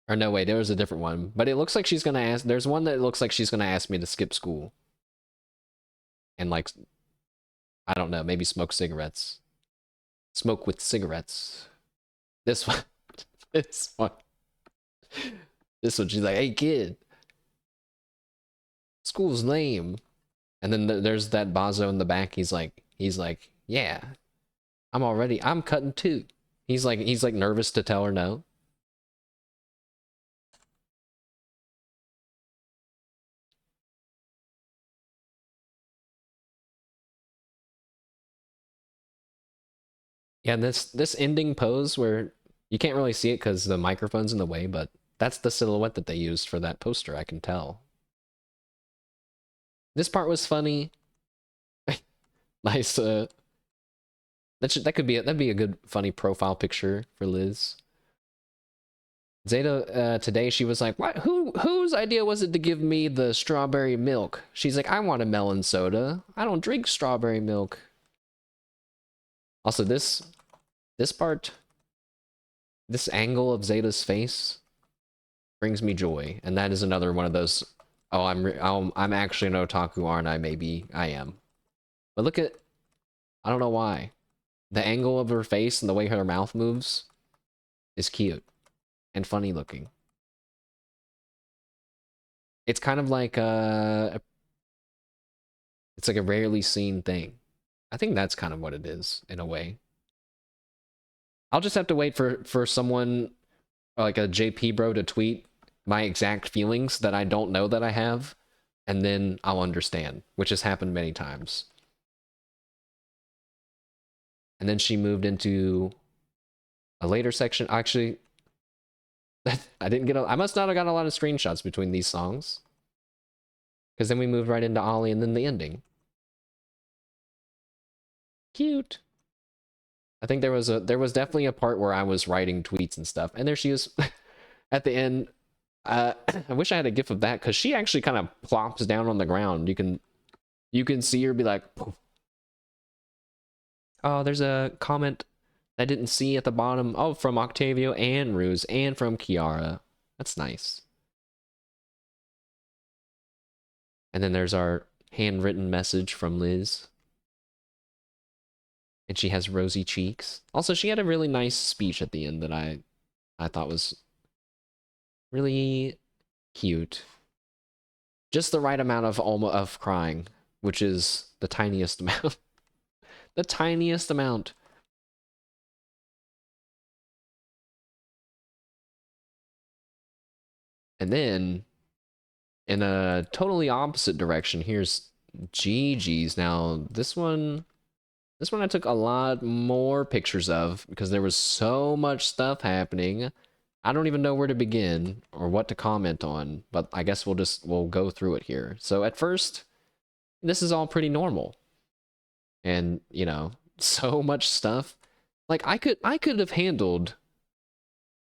Or no, wait, there was a different one. But it looks like she's gonna ask, there's one that looks like she's gonna ask me to skip school. And like, I don't know, maybe smoke cigarettes. Smoke with cigarettes. This one. This one. This one, she's like, hey kid. School's lame. And then there's that Bazo in the back, he's like, yeah. I'm cutting too. He's like nervous to tell her no. Yeah, this ending pose where you can't really see it because the microphone's in the way, but that's the silhouette that they used for that poster, I can tell. This part was funny. Nice, that'd be a good funny profile picture for Liz. Zeta, today she was like, "What? Whose idea was it to give me the strawberry milk?" She's like, "I want a melon soda. I don't drink strawberry milk." Also, this part, this angle of Zeta's face brings me joy, and that is another one of those. Oh, I'm actually an otaku, aren't I? Maybe I am. But look at, I don't know why, the angle of her face and the way her mouth moves is cute and funny looking. It's kind of like it's like a rarely seen thing. I think that's kind of what it is in a way. I'll just have to wait for someone like a JP bro to tweet my exact feelings that I don't know that I have, and then I'll understand, which has happened many times. And then she moved into a later section. Actually, I didn't get I must not have got a lot of screenshots between these songs. Because then we moved right into Ollie and then the ending. Cute. I think there was definitely a part where I was writing tweets and stuff, and there she is at the end. I wish I had a gif of that because she actually kind of plops down on the ground. You can see her be like, poof. Oh, there's a comment I didn't see at the bottom. Oh, from Octavio and Ruse and from Kiara. That's nice. And then there's our handwritten message from Liz. And she has rosy cheeks. Also, she had a really nice speech at the end that I thought was really cute. Just the right amount of crying, which is the tiniest amount. The tiniest amount. And then, in a totally opposite direction, here's Gigi's. Now, this one, This one I took a lot more pictures of because there was so much stuff happening. I don't even know where to begin or what to comment on, but I guess we'll go through it here. So at first, this is all pretty normal. And, you know, so much stuff. Like I could have handled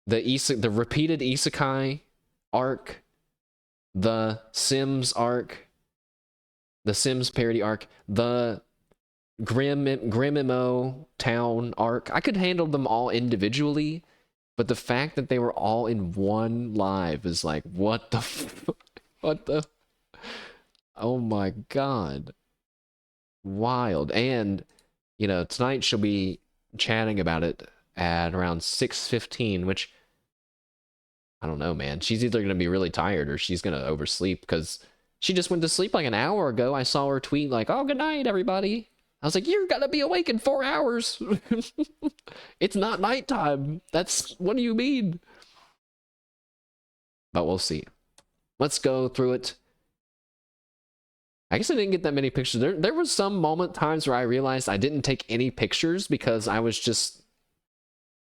the repeated isekai arc, the Sims arc, the Sims parody arc, the Grim MMO town arc. I could handle them all individually, but the fact that they were all in one live is like, what the what the oh my god. Wild. And you know, tonight she'll be chatting about it at around 6:15, which I don't know, man. She's either going to be really tired or she's going to oversleep because she just went to sleep like an hour ago. I saw her tweet like, "Oh, good night, everybody." I was like, "You're going to be awake in 4 hours." It's not nighttime. That's, what do you mean? But we'll see. Let's go through it. I guess I didn't get that many pictures. There was some times where I realized I didn't take any pictures because I was just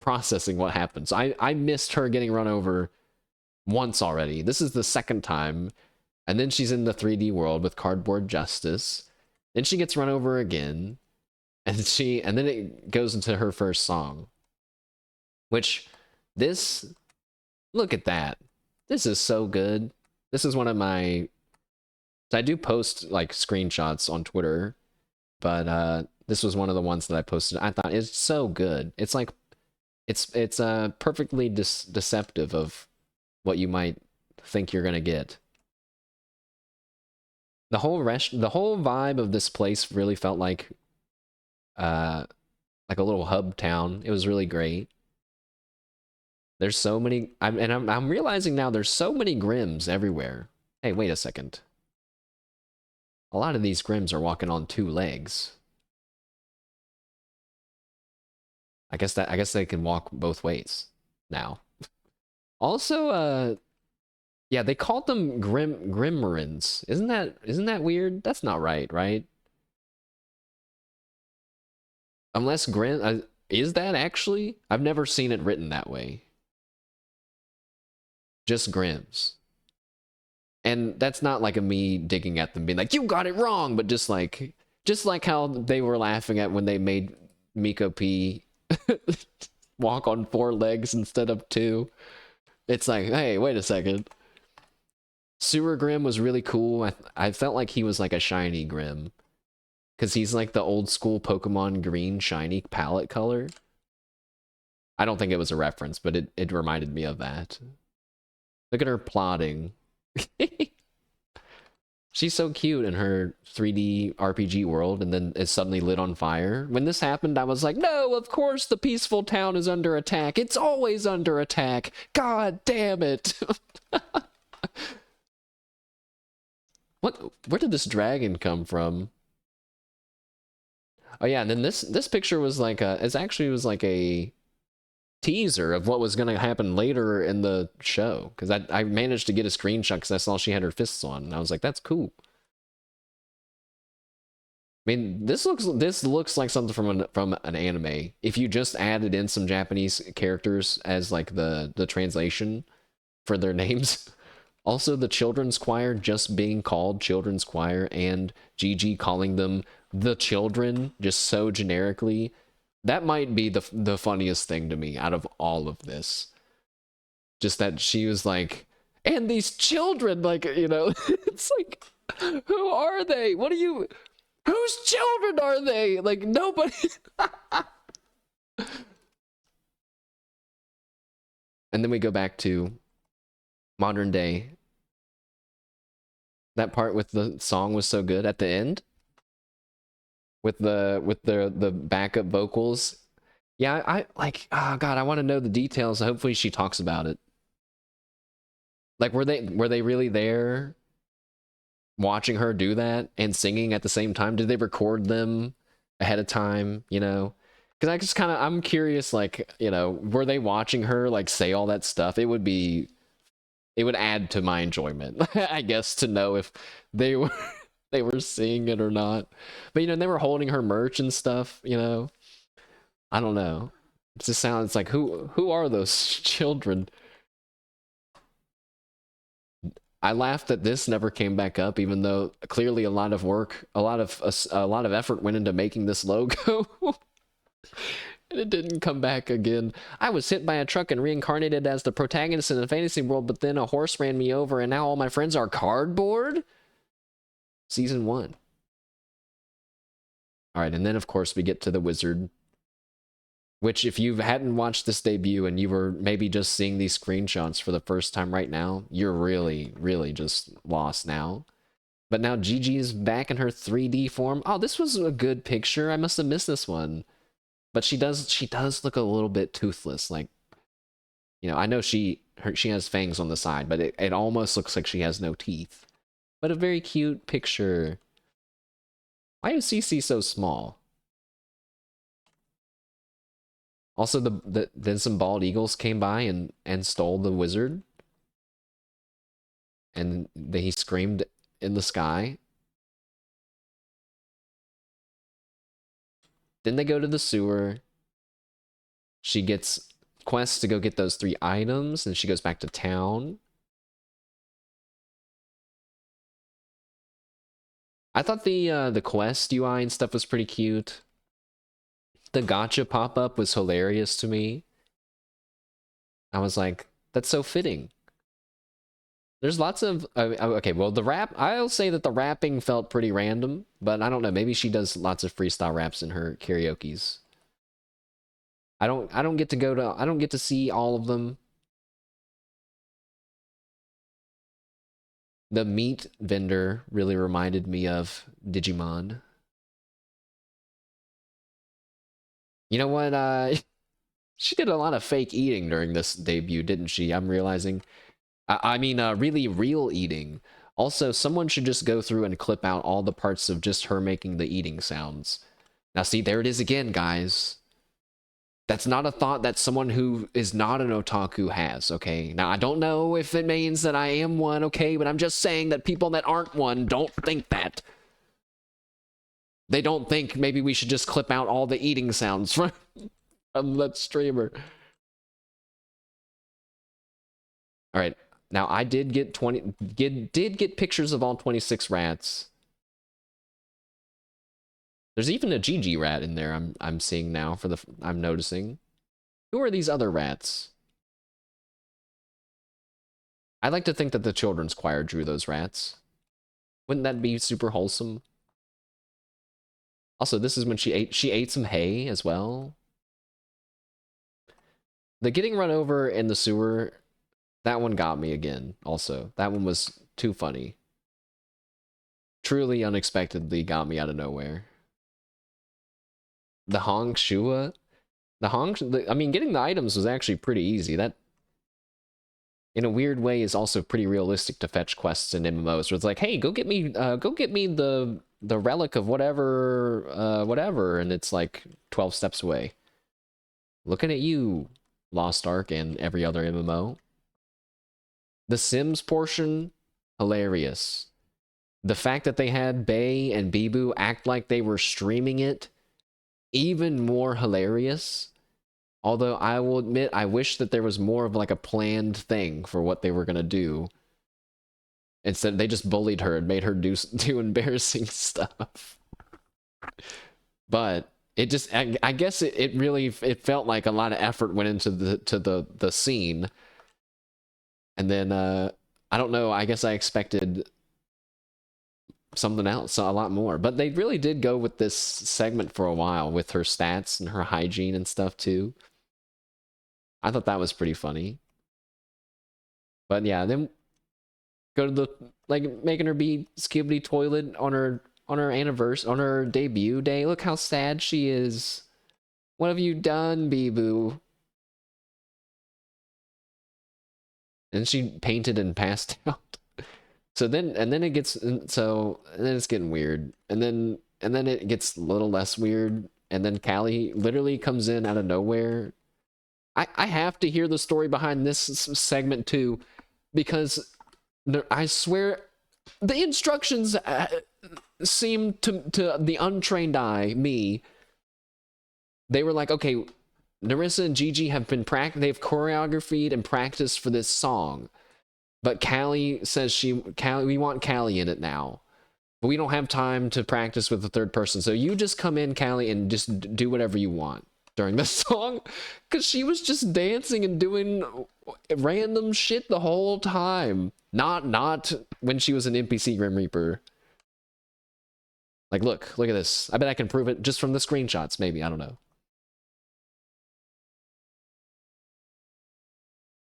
processing what happened. So I missed her getting run over once already. This is the second time. And then she's in the 3D world with Cardboard Justice. Then she gets run over again. And then it goes into her first song. Which, look at that. This is so good. This is one of my, I do post like screenshots on Twitter, but this was one of the ones that I posted. I thought it's so good. It's like, it's perfectly deceptive of what you might think you're gonna get. The whole vibe of this place really felt like a little hub town. It was really great. There's so many, I'm realizing now there's so many Grims everywhere. Hey, wait a second. A lot of these Grims are walking on 2 legs. I guess they can walk both ways now. Also, yeah, they called them Grimmerins. Isn't that weird? That's not right, right? Unless Grim, is that actually? I've never seen it written that way. Just Grims. And that's not like me digging at them being like, you got it wrong, but just like how they were laughing at when they made Miko P walk on 4 legs instead of 2. It's like, hey, wait a second. Sewer Grim was really cool. I felt like he was like a shiny Grim. Because he's like the old school Pokemon green shiny palette color. I don't think it was a reference, but it reminded me of that. Look at her plotting. She's so cute in her 3D RPG world, and then is suddenly lit on fire. When this happened, I was like, no, of course the peaceful town is under attack. It's always under attack. God damn it. Where did this dragon come from? Oh yeah, and then this picture was like it actually was like a teaser of what was going to happen later in the show, because I managed to get a screenshot because I saw she had her fists on, and I was like, that's cool. I mean, this looks like something from an anime. If you just added in some Japanese characters as like the translation for their names. Also, the children's choir just being called children's choir, and Gigi calling them the children just so generically. That might be the funniest thing to me out of all of this. Just that she was like, and these children, like, you know, it's like, who are they? Whose children are they? Like, nobody. And then we go back to modern day. That part with the song was so good at the end. With the backup vocals. Yeah, I like, oh god, I want to know the details. Hopefully she talks about it. Like, were they really there watching her do that and singing at the same time? Did they record them ahead of time, you know? Because I just I'm curious, like, you know, were they watching her like say all that stuff? It would add to my enjoyment, I guess, to know if they were they were seeing it or not. But, you know, they were holding her merch and stuff, you know. I don't know. It just sounds like, who are those children? I laughed that this never came back up, even though clearly a lot of work, a lot of effort went into making this logo. And it didn't come back again. I was hit by a truck and reincarnated as the protagonist in a fantasy world, but then a horse ran me over and now all my friends are cardboard? Season 1. Alright, and then of course we get to the wizard. Which, if you hadn't watched this debut and you were maybe just seeing these screenshots for the first time right now, you're really, really just lost now. But now Gigi is back in her 3D form. Oh, this was a good picture. I must have missed this one. But she does look a little bit toothless. Like, you know, I know she has fangs on the side, but it almost looks like she has no teeth. But a very cute picture. Why is CC so small? Also, then some bald eagles came by and stole the wizard. And he screamed in the sky. Then they go to the sewer. She gets quests to go get those 3 items, and she goes back to town. I thought the quest UI and stuff was pretty cute. The gotcha pop-up was hilarious to me. I was like, that's so fitting. There's lots of... okay, well, the rap... I'll say that the rapping felt pretty random, but I don't know. Maybe she does lots of freestyle raps in her karaokes. I don't get to go to... I don't get to see all of them. The meat vendor really reminded me of Digimon. You know what? She did a lot of fake eating during this debut, didn't she? I'm realizing. I mean, really real eating. Also, someone should just go through and clip out all the parts of just her making the eating sounds. Now, see, there it is again, guys. That's not a thought that someone who is not an otaku has, okay? Now, I don't know if it means that I am one, okay? But I'm just saying that people that aren't one don't think that. They don't think maybe we should just clip out all the eating sounds from that streamer. All right. Now, I did get get pictures of all 26 rats. There's even a GG rat in there I'm seeing now I'm noticing. Who are these other rats? I like to think that the children's choir drew those rats. Wouldn't that be super wholesome? Also, this is when she ate some hay as well. The getting run over in the sewer, that one got me again, also. That one was too funny. Truly unexpectedly got me out of nowhere. The Hong Shua? I mean, getting the items was actually pretty easy. That, in a weird way, is also pretty realistic to fetch quests in MMOs, where it's like, hey, go get me the relic of whatever, and it's like 12 steps away. Looking at you, Lost Ark and every other MMO. The Sims portion, hilarious. The fact that they had Bae and Bibu act like they were streaming it, even more hilarious. Although I will admit, I wish that there was more of like a planned thing for what they were gonna do. Instead, they just bullied her and made her do embarrassing stuff. But it just, I guess it really felt like a lot of effort went into the scene. And then I don't know, I guess I expected something else, a lot more. But they really did go with this segment for a while with her stats and her hygiene and stuff too. I thought that was pretty funny. But yeah, then go to the, like, making her be Skibidi Toilet on her anniversary, on her debut day. Look how sad she is. What have you done, Bibu? And she painted and passed out. So then, and then it gets, so, and then it's getting weird. And then it gets a little less weird. And then Callie literally comes in out of nowhere. I have to hear the story behind this segment too, because I swear the instructions seemed to the untrained eye, me, they were like, okay, Narissa and Gigi have been they've choreographed and practiced for this song. But Callie says we want Callie in it now. But we don't have time to practice with the third person. So you just come in, Callie, and just do whatever you want during the song. Because she was just dancing and doing random shit the whole time. Not when she was an NPC Grim Reaper. Like, look at this. I bet I can prove it just from the screenshots, maybe. I don't know.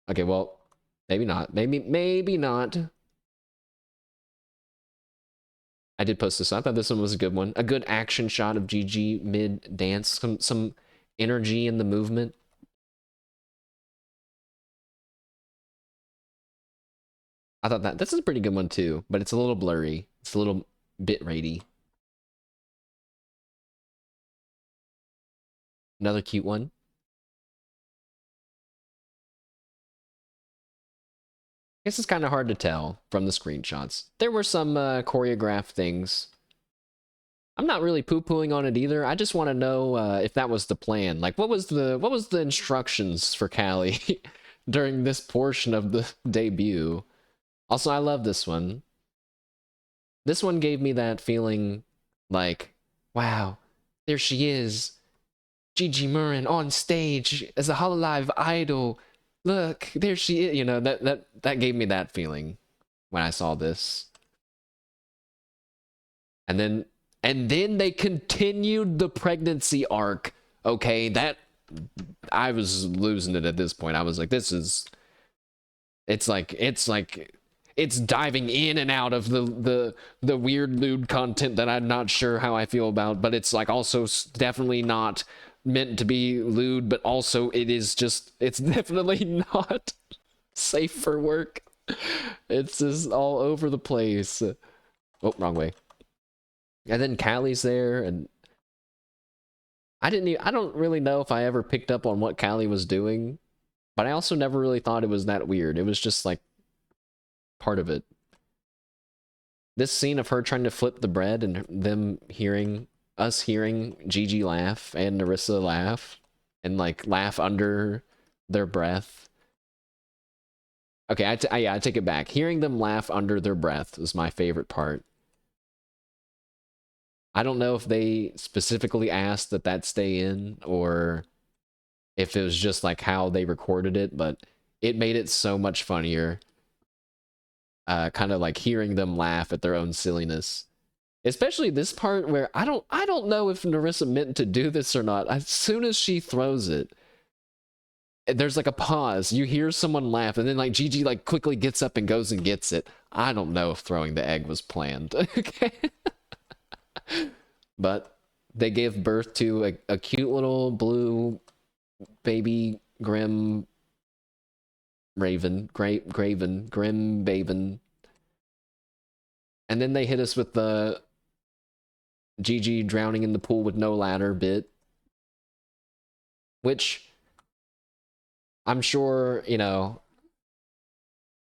Okay, well, maybe not. Maybe not. I did post this. I thought this one was a good one. A good action shot of Gigi mid-dance. Some energy in the movement. I thought this is a pretty good one too, but it's a little blurry. It's a little bit ratey. Another cute one. I guess it's kind of hard to tell from the screenshots. There were some choreographed things. I'm not really poo-pooing on it either. I just want to know if that was the plan. Like, what was the instructions for Callie during this portion of the debut? Also, I love this one. This one gave me that feeling like, wow, there she is. Gigi Murren on stage as a Hololive idol. Look, there she is. You know, that gave me that feeling when I saw this. And then they continued the pregnancy arc. Okay, I was losing it at this point. I was like, it's diving in and out of the weird lewd content that I'm not sure how I feel about, but it's like also definitely not meant to be lewd, but also it's definitely not safe for work. It's just all over the place. Oh, wrong way. And then Callie's there, and I don't really know if I ever picked up on what Callie was doing, but I also never really thought it was that weird. It was just like part of it. This scene of her trying to flip the bread and us hearing Gigi laugh and Narissa laugh and like laugh under their breath. Okay, I take it back. Hearing them laugh under their breath was my favorite part. I don't know if they specifically asked that stay in or if it was just like how they recorded it, but it made it so much funnier. Kind of like hearing them laugh at their own silliness. Especially this part where I don't know if Narissa meant to do this or not. As soon as she throws it, there's like a pause. You hear someone laugh, and then like Gigi like quickly gets up and goes and gets it. I don't know if throwing the egg was planned. Okay. But they gave birth to a cute little blue baby grim baven. And then they hit us with the Gigi drowning in the pool with no ladder bit. Which I'm sure, you know,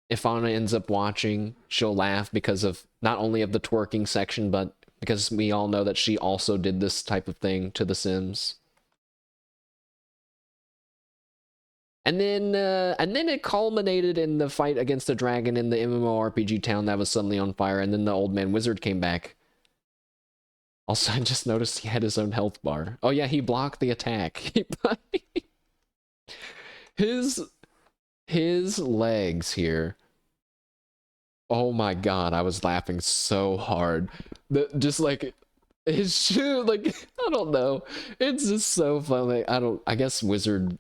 if Anna ends up watching, she'll laugh because of not only of the twerking section, but because we all know that she also did this type of thing to The Sims. And then it culminated in the fight against the dragon in the MMORPG town that was suddenly on fire, and then the old man wizard came back. Also, I just noticed he had his own health bar. Oh yeah, he blocked the attack. His legs here. Oh my god, I was laughing so hard. Just like his shoe, like I don't know. It's just so funny. I guess wizard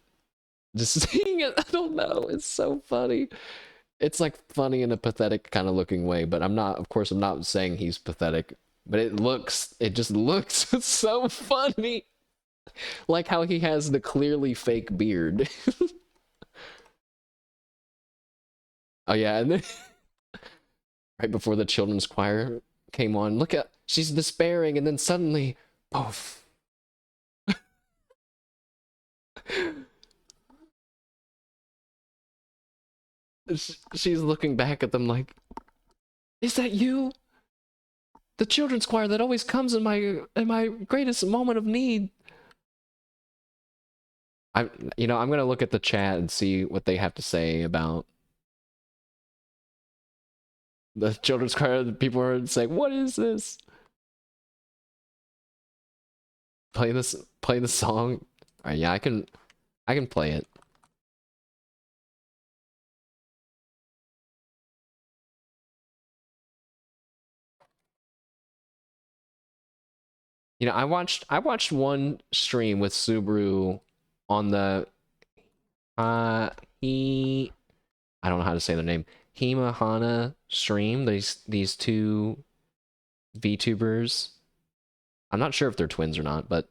just seeing it, I don't know. It's so funny. It's like funny in a pathetic kind of looking way, but of course I'm not saying he's pathetic, but it just looks so funny. Like how he has the clearly fake beard. Oh yeah, and then right before the children's choir came on, look at, she's despairing, and then suddenly, poof. She's looking back at them like, is that you? The children's choir that always comes in my greatest moment of need. I'm gonna look at the chat and see what they have to say about the children's choir. People are saying, "What is this?" Play the song. All right, yeah, I can play it. I watched one stream with Subaru on the he I don't know how to say their name. Himahana stream. These two VTubers. I'm not sure if they're twins or not, but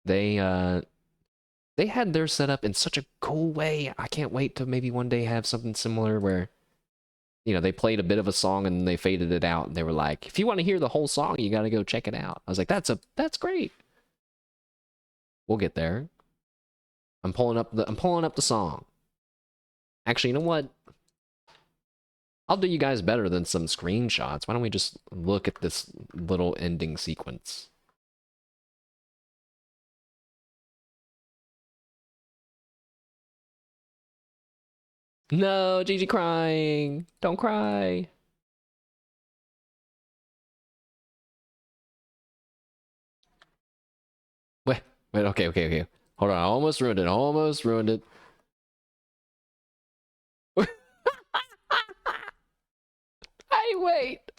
they had their setup in such a cool way. I can't wait to maybe one day have something similar where they played a bit of a song and they faded it out and they were like, if you want to hear the whole song, you got to go check it out. I was like, that's great. We'll get there. I'm pulling up the song. Actually, you know what? I'll do you guys better than some screenshots. Why don't we just look at this little ending sequence? No, Gigi crying. Don't cry. Wait, okay. Hold on, I almost ruined it. Hey, wait.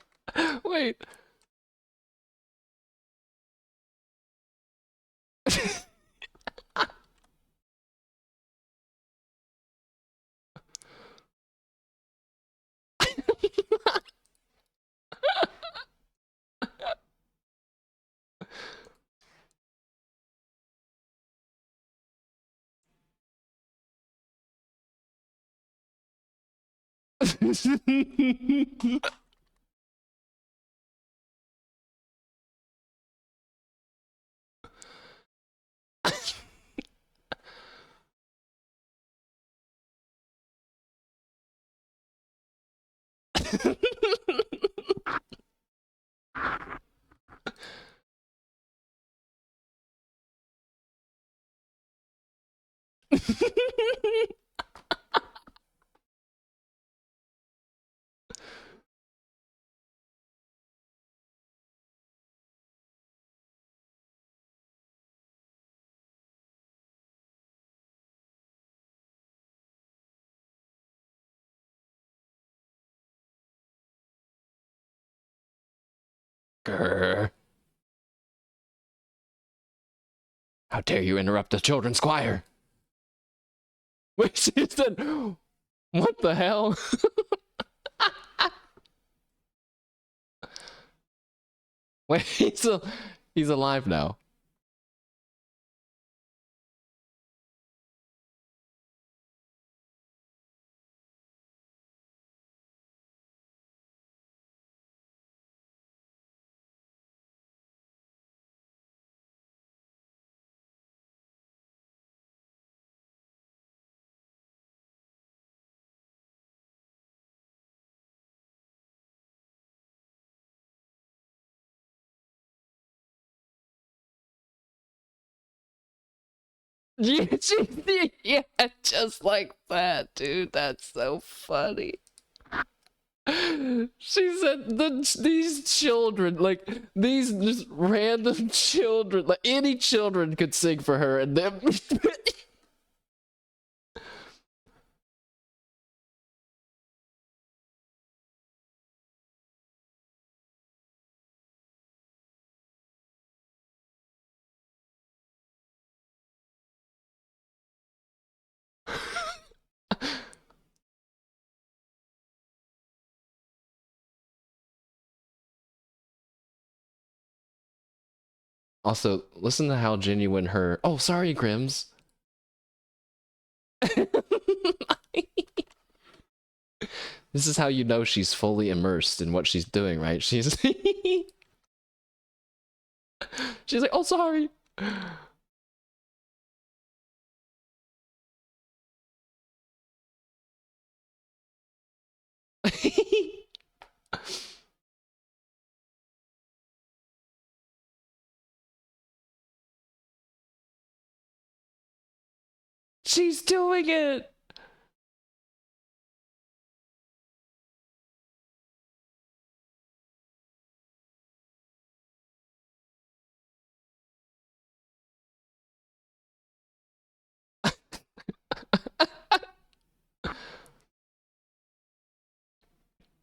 Grr. How dare you interrupt the children's choir? Wait, she said, what the hell? Wait, he's alive now. Yeah, just like that, dude. That's so funny. She said these children, like these just random children, like any children could sing for her, and them. Also, listen to how genuine her. Oh, sorry, Grims. This is how you know she's fully immersed in what she's doing, right? She's she's like, oh, sorry. She's doing it!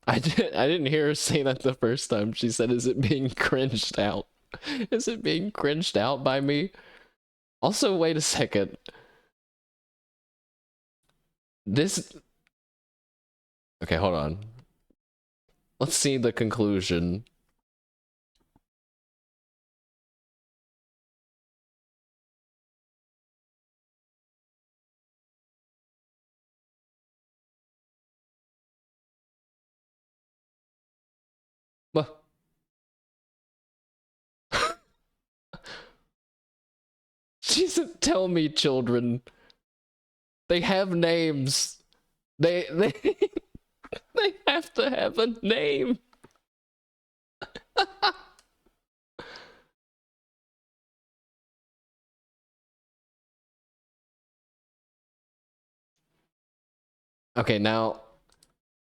I didn't hear her say that the first time. She said, is it being cringed out? Is it being cringed out by me? Also, wait a second. This... Okay, hold on. Let's see the conclusion. Well, she said, tell me, children. They have names. They they have to have a name. Okay, now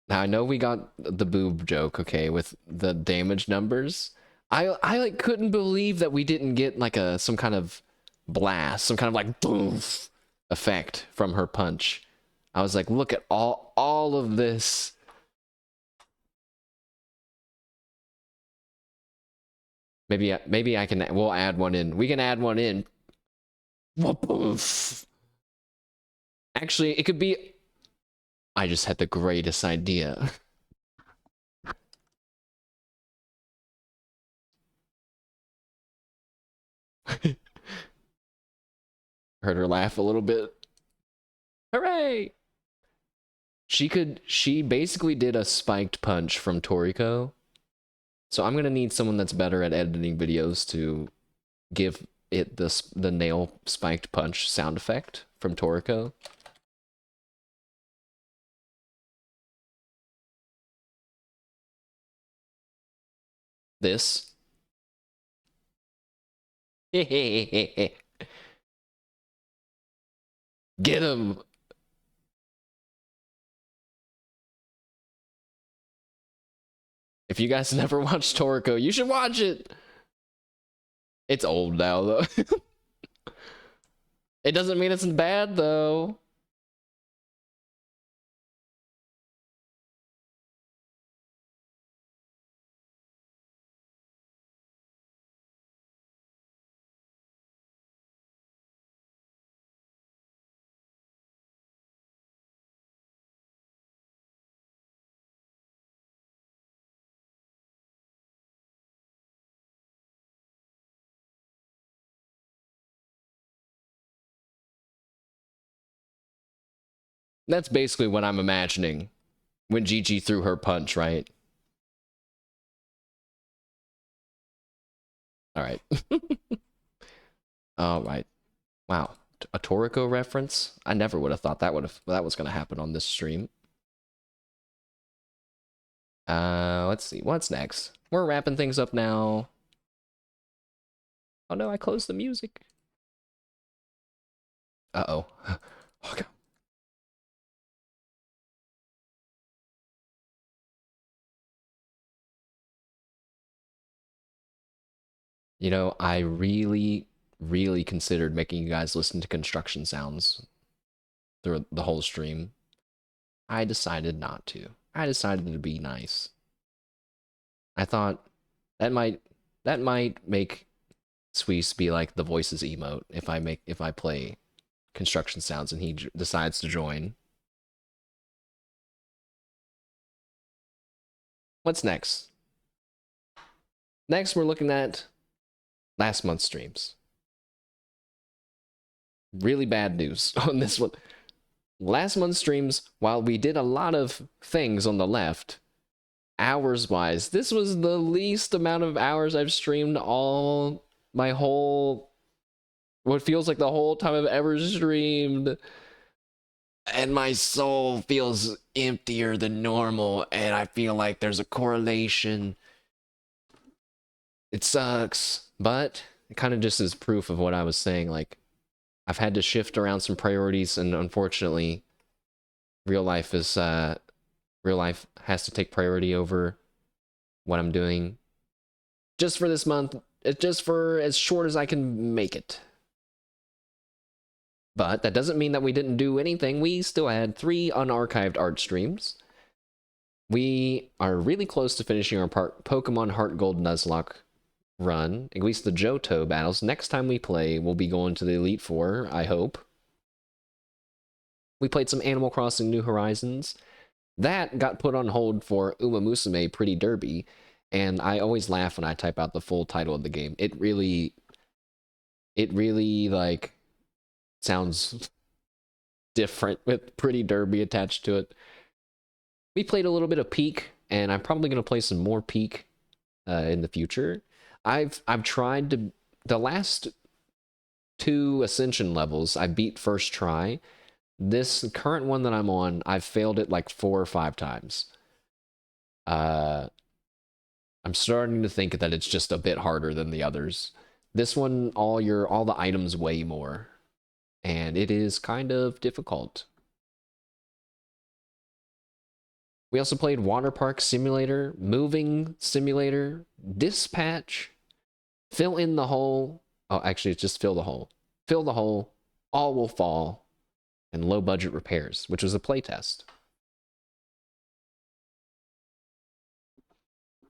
I know we got the boob joke, okay, with the damage numbers. I like couldn't believe that we didn't get like some kind of blast, some kind of like boom effect from her punch. I was like, look at all of this. Maybe I can, we'll add one in. We can add one in. Actually, it could be, I just had the greatest idea. Heard her laugh a little bit. Hooray! She basically did a spiked punch from Toriko. So I'm gonna need someone that's better at editing videos to give it the nail spiked punch sound effect from Toriko. This. Get him! If you guys never watched Toriko, you should watch it! It's old now, though. It doesn't mean it's bad, though. That's basically what I'm imagining when Gigi threw her punch, right? Alright. Alright. Wow. A Toriko reference? I never would have thought that was gonna happen on this stream. Let's see. What's next? We're wrapping things up now. Oh no, I closed the music. Uh-oh. Okay. You know, I really, really considered making you guys listen to construction sounds through the whole stream. I decided not to. I decided to be nice. I thought that might make Swees be like the voices emote if I play construction sounds and he decides to join. What's next? Next, we're looking at last month's streams. Really bad news on this one. Last month's streams, while we did a lot of things on the left, hours-wise, this was the least amount of hours I've streamed all my whole... what feels like the whole time I've ever streamed. And my soul feels emptier than normal, and I feel like there's a correlation. It sucks, but it kind of just is proof of what I was saying, like, I've had to shift around some priorities, and unfortunately, real life has to take priority over what I'm doing. Just for this month, just for as short as I can make it. But that doesn't mean that we didn't do anything. We still had 3 unarchived art streams. We are really close to finishing our Pokemon Heart Gold Nuzlocke run, at least the Johto battles. Next time we play, we'll be going to the Elite Four, I hope. We played some Animal Crossing New Horizons. That got put on hold for Uma Musume Pretty Derby, and I always laugh when I type out the full title of the game. It really, like, sounds different with Pretty Derby attached to it. We played a little bit of Peak, and I'm probably going to play some more Peak in the future. I've tried to... The last 2 Ascension levels, I beat first try. This current one that I'm on, I've failed it like 4 or 5 times. I'm starting to think that it's just a bit harder than the others. This one, all the items weigh more, and it is kind of difficult. We also played Water Park Simulator, Moving Simulator, Dispatch, Fill in the Hole. Oh, actually, it's just Fill the Hole. Fill the Hole, All Will Fall, and Low Budget Repairs, which was a playtest.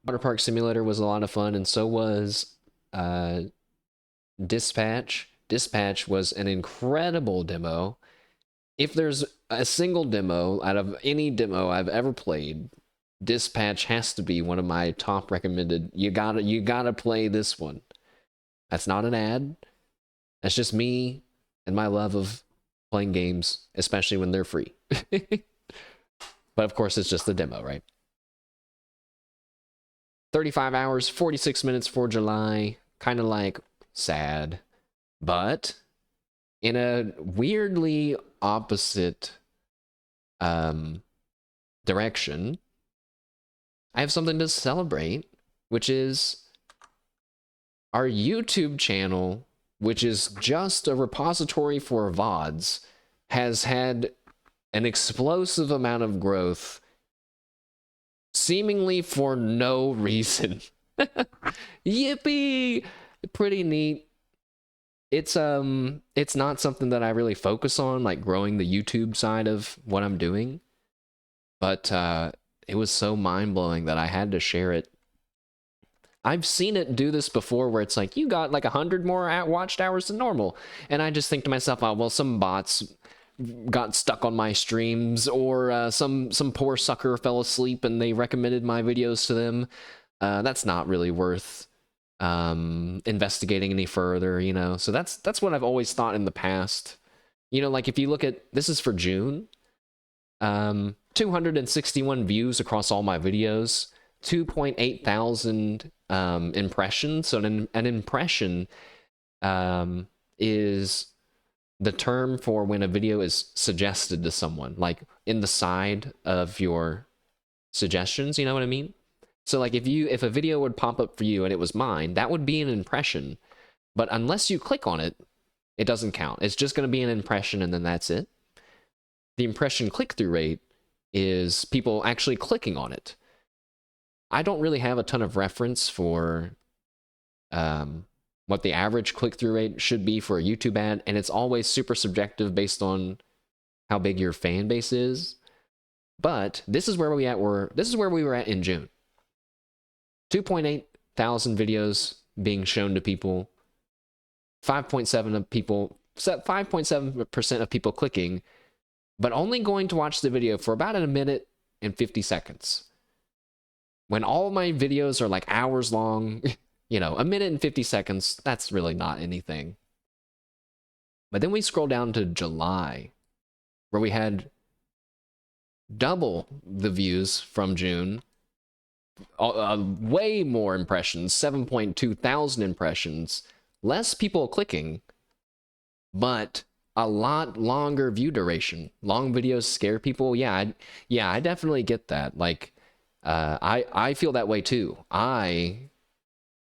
Water Park Simulator was a lot of fun, and so was Dispatch. Dispatch was an incredible demo. If there's a single demo out of any demo I've ever played, Dispatch has to be one of my top recommended. You gotta play this one. That's not an ad. That's just me and my love of playing games, especially when they're free. But of course, it's just the demo, right? 35 hours, 46 minutes for July. Kind of like sad. But in a weirdly opposite direction, I have something to celebrate, which is our YouTube channel, which is just a repository for VODs, has had an explosive amount of growth, seemingly for no reason. Yippee! Pretty neat. It's not something that I really focus on, like growing the YouTube side of what I'm doing. But it was so mind-blowing that I had to share it. I've seen it do this before where it's like, you got like 100 more watched hours than normal. And I just think to myself, oh, well, some bots got stuck on my streams, or some poor sucker fell asleep and they recommended my videos to them. That's not really worth investigating any further, you know? So that's what I've always thought in the past. You know, like if you look at, this is for June, 261 views across all my videos, 2.8 thousand impressions. So an impression is the term for when a video is suggested to someone, like in the side of your suggestions, you know what I mean? So like if a video would pop up for you and it was mine, that would be an impression. But unless you click on it, it doesn't count. It's just going to be an impression and then that's it. The impression click-through rate is people actually clicking on it. I don't really have a ton of reference for what the average click-through rate should be for a YouTube ad, and it's always super subjective based on how big your fan base is. But this is where we were at in June. 2.8 thousand videos being shown to people, 5.7% of people clicking, but only going to watch the video for about a minute and 50 seconds. When all my videos are like hours long, you know, a minute and 50 seconds, that's really not anything. But then we scroll down to July, where we had double the views from June, way more impressions, 7.2 thousand impressions, less people clicking, but a lot longer view duration. Long videos scare people. I definitely get that. Like, I feel that way too. I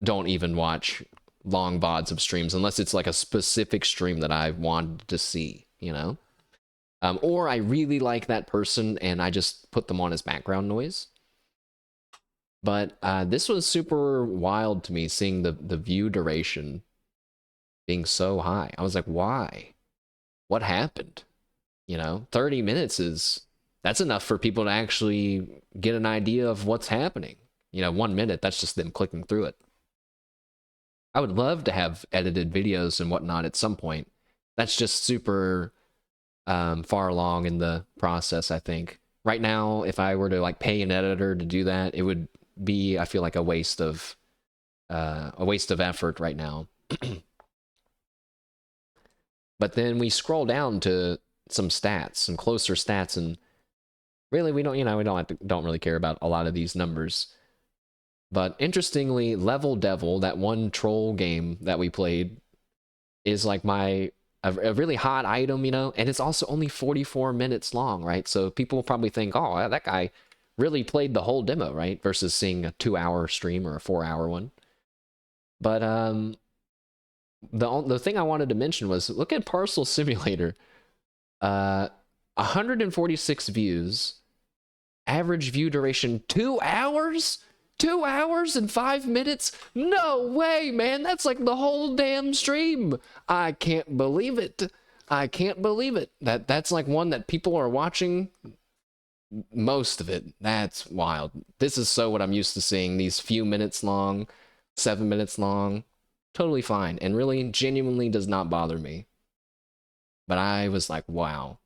don't even watch long VODs of streams unless it's like a specific stream that I wanted to see, you know? Or I really like that person and I just put them on as background noise. But this was super wild to me, seeing the view duration being so high. I was like, why? What happened? You know, 30 minutes that's enough for people to actually get an idea of what's happening. You know, 1 minute, that's just them clicking through it. I would love to have edited videos and whatnot at some point. That's just super far along in the process, I think. Right now, if I were to like pay an editor to do that, it would be, I feel like, a waste of effort right now. But then we scroll down to some stats, some closer stats, and really we don't really care about a lot of these numbers. But interestingly, Level Devil, that one troll game that we played, is like a really hot item, you know, and it's also only 44 minutes long, right? So people will probably think, oh, that guy really played the whole demo, right? Versus seeing a 2-hour stream or a 4-hour one. But the thing I wanted to mention was, look at Parcel Simulator. 146 views, average view duration 2 hours. 2 hours and 5 minutes? No way, man. That's like the whole damn stream. I can't believe it. I can't believe it. That's like one that people are watching most of it. That's wild. This is so what I'm used to seeing. These few minutes long, 7 minutes long. Totally fine. And really, genuinely does not bother me. But I was like, wow.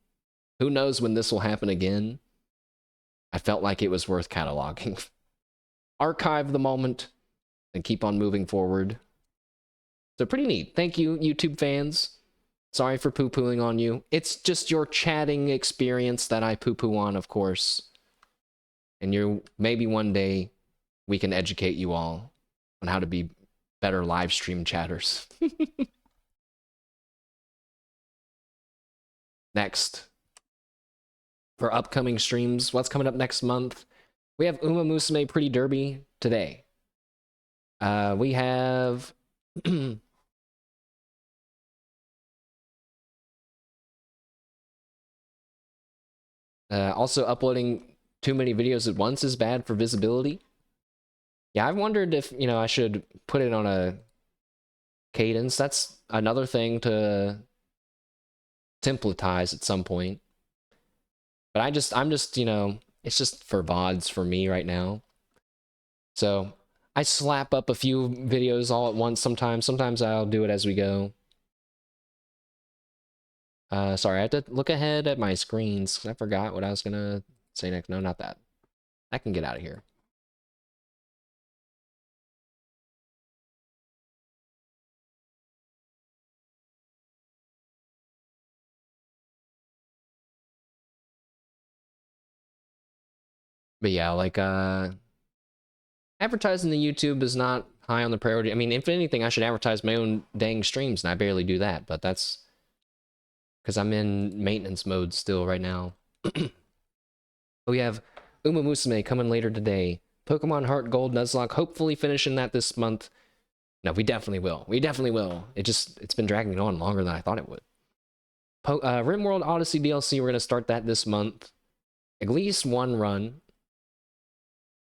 Who knows when this will happen again? I felt like it was worth cataloging. Archive the moment and keep on moving forward. So pretty neat. Thank you, YouTube fans. Sorry for poo-pooing on you. It's just your chatting experience that I poo-poo on, of course. And maybe one day we can educate you all on how to be better live stream chatters. Next, for upcoming streams, what's coming up next month? We have Uma Musume Pretty Derby today. We have also uploading too many videos at once is bad for visibility. Yeah, I've wondered if, you know, I should put it on a cadence. That's another thing to templatize at some point. But I'm just, you know, it's just for VODs for me right now. So I slap up a few videos all at once sometimes. Sometimes I'll do it as we go. Sorry, I had to look ahead at my screens. I forgot what I was gonna say next. No, not that. I can get out of here. But yeah, like, advertising the YouTube is not high on the priority. I mean, if anything, I should advertise my own dang streams, and I barely do that, but that's because I'm in maintenance mode still right now. We have Uma Musume coming later today. Pokemon Heart Gold Nuzlocke, hopefully finishing that this month. No, we definitely will. We definitely will. It's been dragging on longer than I thought it would. RimWorld Odyssey DLC, we're going to start that this month. At least one run.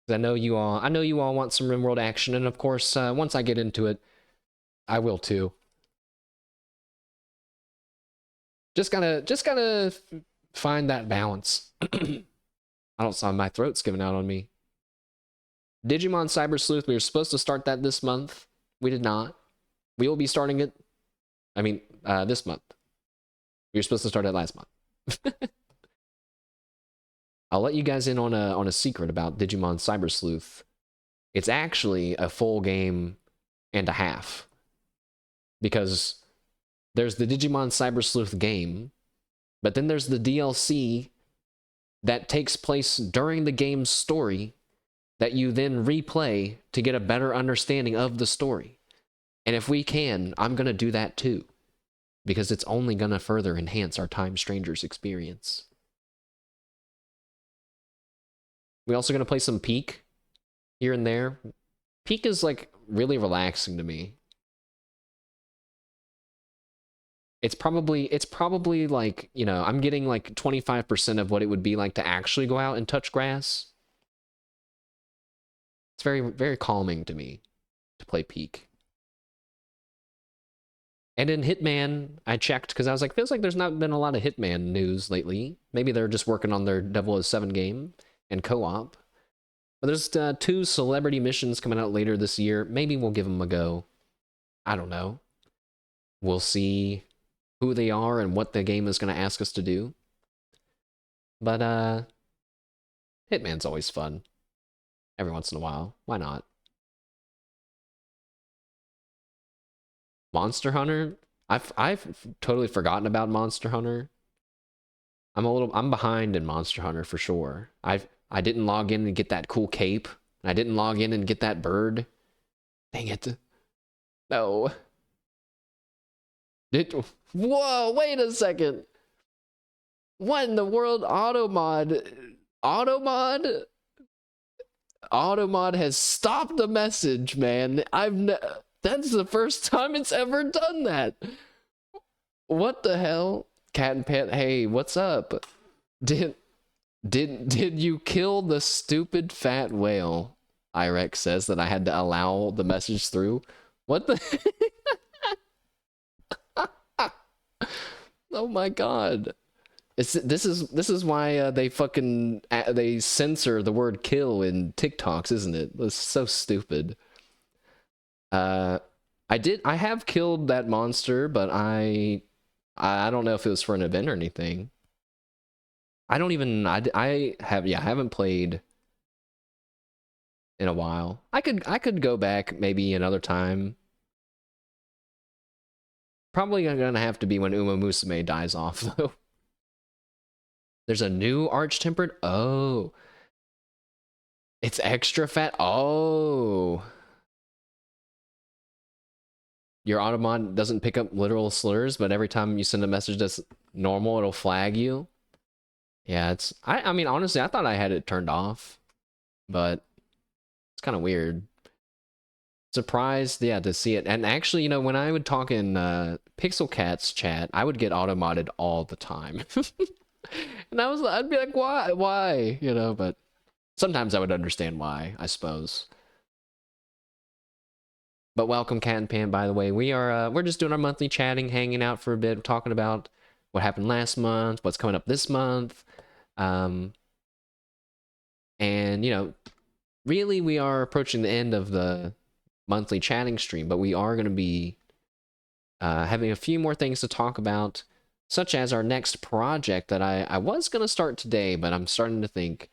I know you all want some RimWorld action, and of course, once I get into it, I will too. Just gotta find that balance. I don't saw my throat's giving out on me. Digimon Cyber Sleuth, we were supposed to start that this month. We did not. We will be starting it, I mean, this month. We were supposed to start it last month. I'll let you guys in on a secret about Digimon Cyber Sleuth. It's actually a full game and a half. Because there's the Digimon Cyber Sleuth game, but then there's the DLC that takes place during the game's story that you then replay to get a better understanding of the story. And if we can, I'm going to do that too. Because it's only going to further enhance our Time Strangers experience. We're also going to play some Peak here and there. Peak is like really relaxing to me. It's probably like, you know, I'm getting like 25% of what it would be like to actually go out and touch grass. It's very, very calming to me to play Peak. And in Hitman, I checked because I was like, feels like there's not been a lot of Hitman news lately. Maybe they're just working on their 007 game and co-op. But there's 2 celebrity missions coming out later this year. Maybe we'll give them a go. I don't know. We'll see who they are and what the game is going to ask us to do. But Hitman's always fun. Every once in a while. Why not? Monster Hunter? I've totally forgotten about Monster Hunter. I'm behind in Monster Hunter for sure. I didn't log in and get that cool cape. I didn't log in and get that bird. Dang it. No. Whoa, wait a second. What in the world? Automod has stopped the message, man. That's the first time it's ever done that. What the hell? Cat and Pet, hey, what's up? Did you kill the stupid fat whale? Irex says that I had to allow the message through. What the? Oh my god! This is why they censor the word kill in TikToks, isn't it? It's so stupid. I have killed that monster, but I don't know if it was for an event or anything. I haven't played in a while. I could go back maybe another time. Probably gonna have to be when Uma Musume dies off, though. There's a new Arch-Tempered? Oh. It's extra fat? Oh. Your Automod doesn't pick up literal slurs, but every time you send a message that's normal, it'll flag you. Yeah, I mean, honestly, I thought I had it turned off, but it's kind of weird. Surprised, yeah, to see it. And actually, you know, when I would talk in Pixel Cat's chat, I would get auto-modded all the time. And I'd be like, why? You know, but sometimes I would understand why, I suppose. But welcome, Cat and Pan, by the way. We're just doing our monthly chatting, hanging out for a bit, talking about what happened last month, what's coming up this month. And, you know, really we are approaching the end of the monthly chatting stream, but we are going to be having a few more things to talk about, such as our next project that I was going to start today, but I'm starting to think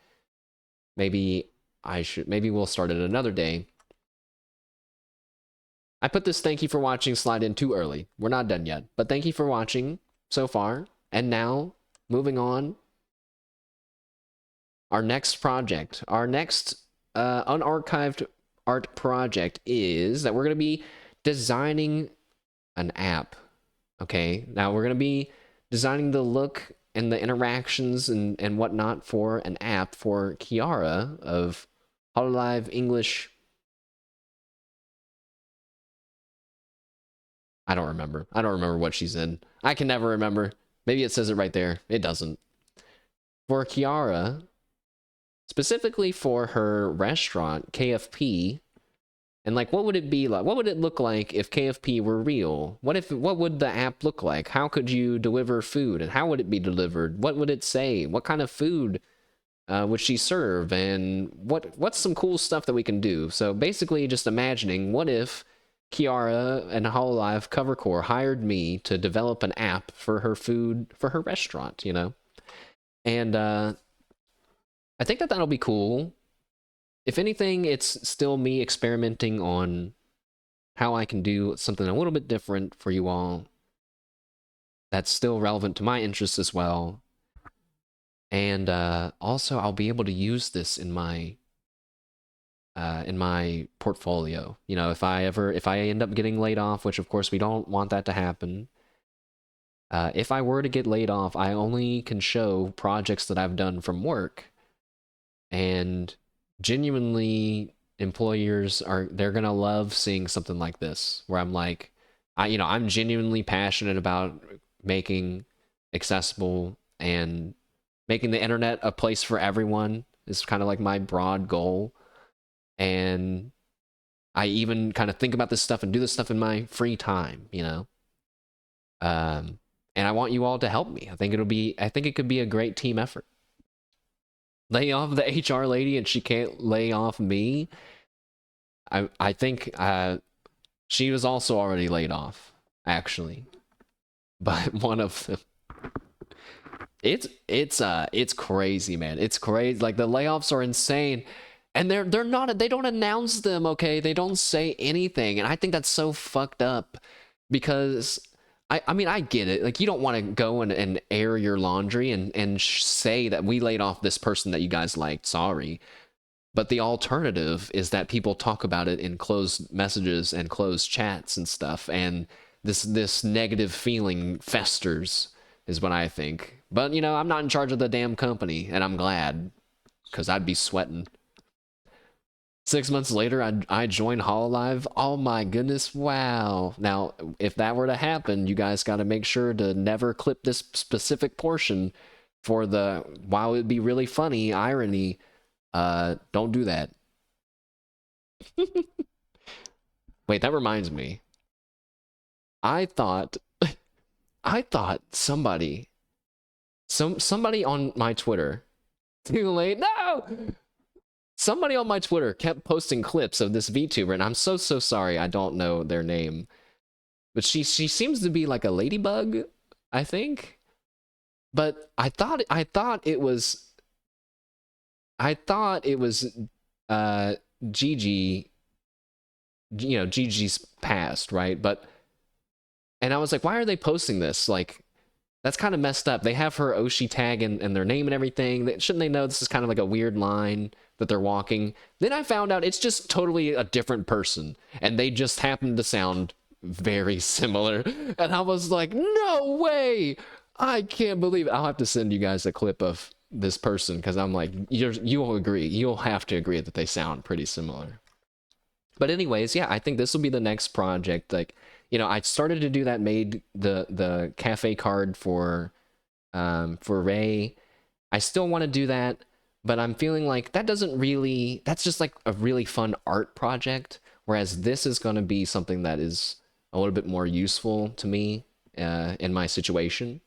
maybe we'll start it another day. I put this thank you for watching slide in too early. We're not done yet, but thank you for watching so far. And now, moving on, our next project, our next unarchived art project is that we're going to be designing an app. Okay, now we're going to be designing the look and the interactions and whatnot for an app for Kiara of Hololive English. I don't remember. I don't remember what she's in. I can never remember. Maybe it says it right there. It doesn't. For Kiara, specifically for her restaurant, KFP, and like, what would it be like? What would it look like if KFP were real? What would the app look like? How could you deliver food, and how would it be delivered? What would it say? What kind of food would she serve? And what's some cool stuff that we can do? So basically, just imagining, what if Kiara and Hololive Covercore hired me to develop an app for her food, for her restaurant, you know? And I think that'll be cool. If anything, it's still me experimenting on how I can do something a little bit different for you all that's still relevant to my interests as well. And also, I'll be able to use this in my portfolio. You know, if I end up getting laid off, which of course we don't want that to happen. If I were to get laid off, I only can show projects that I've done from work. And genuinely, employers they're gonna love seeing something like this, where I'm like, I'm genuinely passionate about making accessible and making the internet a place for everyone is kind of like my broad goal. And I even kind of think about this stuff and do this stuff in my free time, and I want you all to help me. I think it could be a great team effort. Lay off the HR lady and she can't lay off me. I think she was also already laid off, actually. But one of them. It's crazy, man. It's crazy. Like, the layoffs are insane. And they don't announce them, okay? They don't say anything. And I think that's so fucked up because I mean, I get it. Like, you don't want to go and air your laundry and say that we laid off this person that you guys liked. Sorry. But the alternative is that people talk about it in closed messages and closed chats and stuff. And this negative feeling festers, is what I think. But, I'm not in charge of the damn company, and I'm glad, because I'd be sweating. 6 months later, I joined Hololive. Oh my goodness, wow. Now, if that were to happen, you guys got to make sure to never clip this specific portion for the, while it'd be really funny, irony, don't do that. Wait, that reminds me. I thought somebody on my Twitter, too late, no! Somebody on my Twitter kept posting clips of this VTuber, and I'm so sorry I don't know their name. But she seems to be like a ladybug, I think. But I thought it was Gigi, Gigi's past, right? And I was like, why are they posting this? Like, that's kind of messed up. They have her Oshi tag and their name and everything. Shouldn't they know this is kind of like a weird line that they're walking? Then I found out it's just totally a different person, and they just happen to sound very similar. And I was like, no way! I can't believe it. I'll have to send you guys a clip of this person, because I'm like, you'll agree. You'll have to agree that they sound pretty similar. But anyways, yeah, I think this will be the next project. Like, I started to do that, made the cafe card for Ray. I still want to do that, but I'm feeling like that's just like a really fun art project, whereas this is going to be something that is a little bit more useful to me in my situation,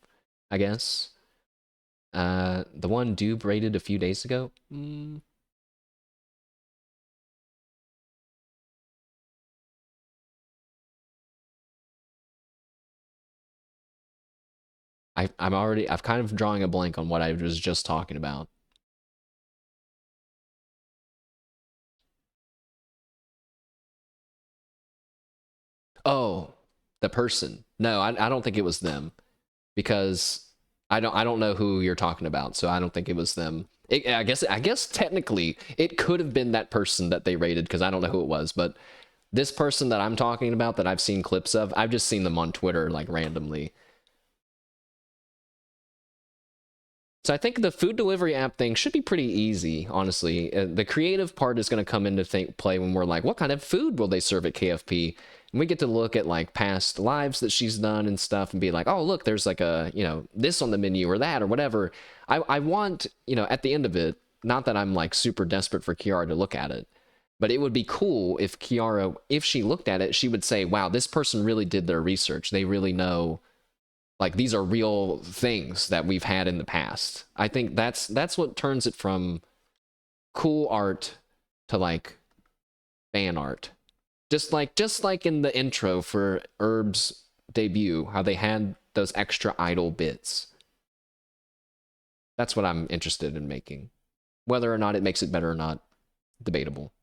I guess. The one Doob rated a few days ago. I've kind of drawing a blank on what I was just talking about. Oh, the person. No, I don't think it was them, because I don't know who you're talking about, so I don't think it was them. I guess technically it could have been that person that they rated, because I don't know who it was, but this person that I'm talking about, that I've seen clips of, I've just seen them on Twitter like randomly. So I think the food delivery app thing should be pretty easy, honestly. The creative part is going to come into play when we're like, what kind of food will they serve at KFP? And we get to look at like past lives that she's done and stuff and be like, oh, look, there's like a, this on the menu or that or whatever. I want, at the end of it, not that I'm like super desperate for Kiara to look at it, but it would be cool if Kiara, if she looked at it, she would say, wow, this person really did their research. They really know, like, these are real things that we've had in the past. I think that's what turns it from cool art to like fan art. Just like in the intro for Herb's debut, how they had those extra idle bits. That's what I'm interested in making. Whether or not it makes it better or not, debatable.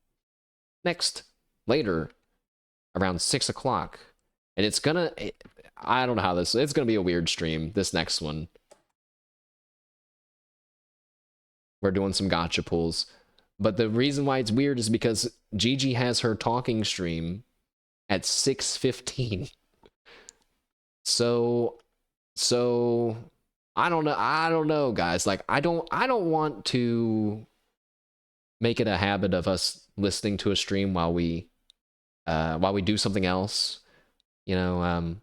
Next, later, around 6 o'clock, and it's gonna, I don't know how it's gonna be a weird stream, this next one. We're doing some gotcha pulls. But the reason why it's weird is because Gigi has her talking stream at 6:15. So I don't know, guys. Like, I don't want to make it a habit of us listening to a stream while we do something else. You know,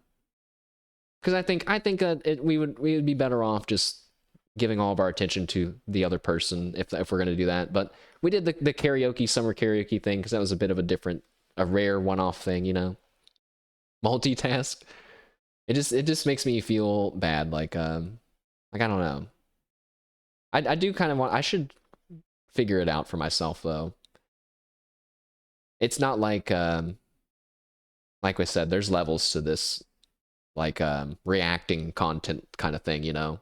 because we would be better off just giving all of our attention to the other person if we're going to do that. But we did the karaoke, summer karaoke thing, because that was a bit of a rare one-off thing, you know. Multitask. It just makes me feel bad, like I don't know. I do kind of want, I should figure it out for myself though. It's not like I said, there's levels to this, like reacting content kind of thing, you know.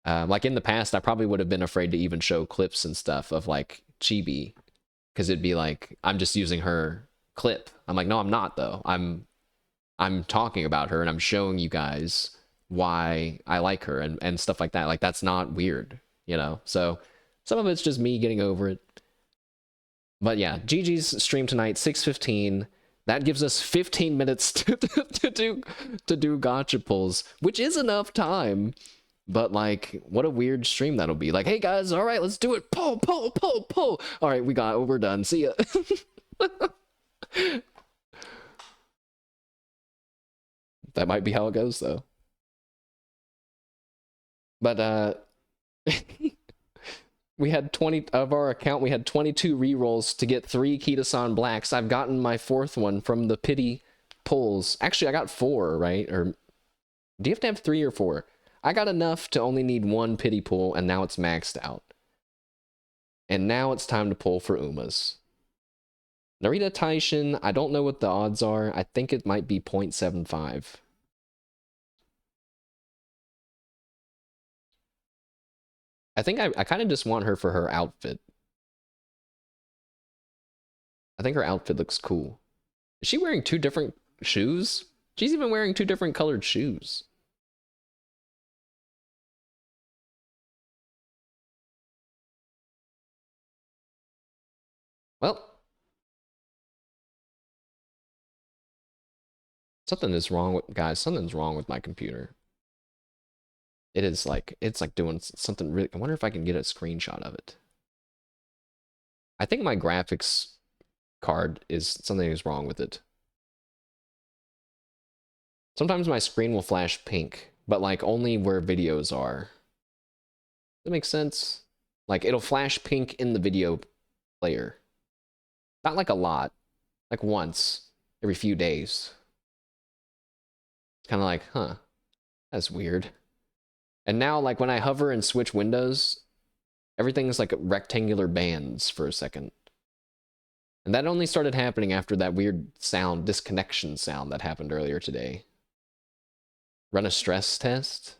Like in the past, I probably would have been afraid to even show clips and stuff of like Chibi, because it'd be like I'm just using her clip. I'm like, no, I'm not though. I'm talking about her and I'm showing you guys why I like her and stuff like that. Like that's not weird, you know. So some of it's just me getting over it. But yeah, Gigi's stream tonight, 6:15. That gives us 15 minutes to do gotcha pulls, which is enough time. But like, what a weird stream that'll be. Like, hey guys, all right, let's do it. Pull, pull, pull, pull. All right, we're done. See ya. That might be how it goes though. But we had 20 of our account. We had 22 rerolls to get 3 Kitasan blacks. I've gotten my 4th one from the pity pulls. Actually, I got 4, right? Or do you have to have 3 or 4? I got enough to only need 1 pity pull, and now it's maxed out. And now it's time to pull for Umas. Narita Taishin, I don't know what the odds are. I think it might be 0.75. I think I kind of just want her for her outfit. I think her outfit looks cool. Is she wearing 2 different shoes? She's even wearing 2 different colored shoes. Well, something is wrong with, guys, something's wrong with my computer. It is like, it's like doing something really, I wonder if I can get a screenshot of it. I think my graphics card something is wrong with it. Sometimes my screen will flash pink, but like only where videos are. That makes sense? Like it'll flash pink in the video player. Not like a lot, like once every few days. It's kind of like, huh, that's weird. And now like when I hover and switch windows, everything's like rectangular bands for a second. And that only started happening after that weird sound, disconnection sound that happened earlier today. Run a stress test?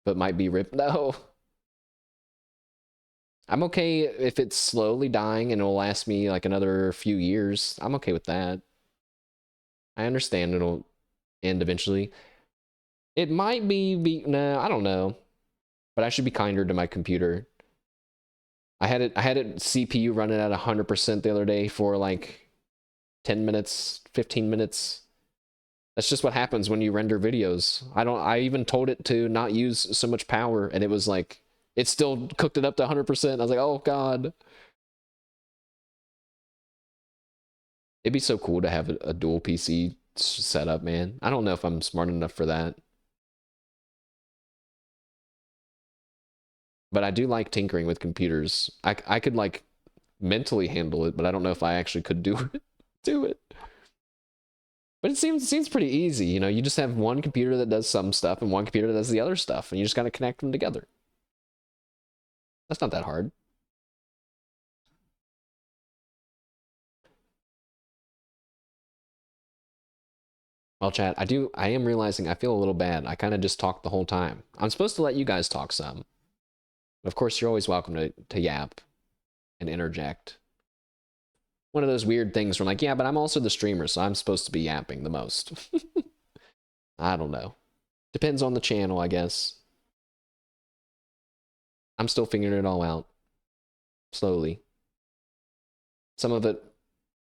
But might be ripped. No. I'm okay if it's slowly dying and it'll last me like another few years. I'm okay with that. I understand it'll end eventually. It might nah, I don't know. But I should be kinder to my computer. I had it CPU running at 100% the other day for like 10 minutes, 15 minutes. That's just what happens when you render videos. I even told it to not use so much power and it was like, it still cooked it up to 100%. I was like, oh God. It'd be so cool to have a dual PC setup, man. I don't know if I'm smart enough for that. But I do like tinkering with computers. I could like mentally handle it, but I don't know if I actually could do it. But it seems pretty easy, you know. You just have one computer that does some stuff and one computer that does the other stuff, and you just gotta connect them together. That's not that hard. Well, chat, I am realizing I feel a little bad. I kind of just talked the whole time. I'm supposed to let you guys talk some. Of course, you're always welcome to yap and interject. One of those weird things where I'm like, yeah, but I'm also the streamer, so I'm supposed to be yapping the most. I don't know. Depends on the channel, I guess. I'm still figuring it all out. Slowly. Some of it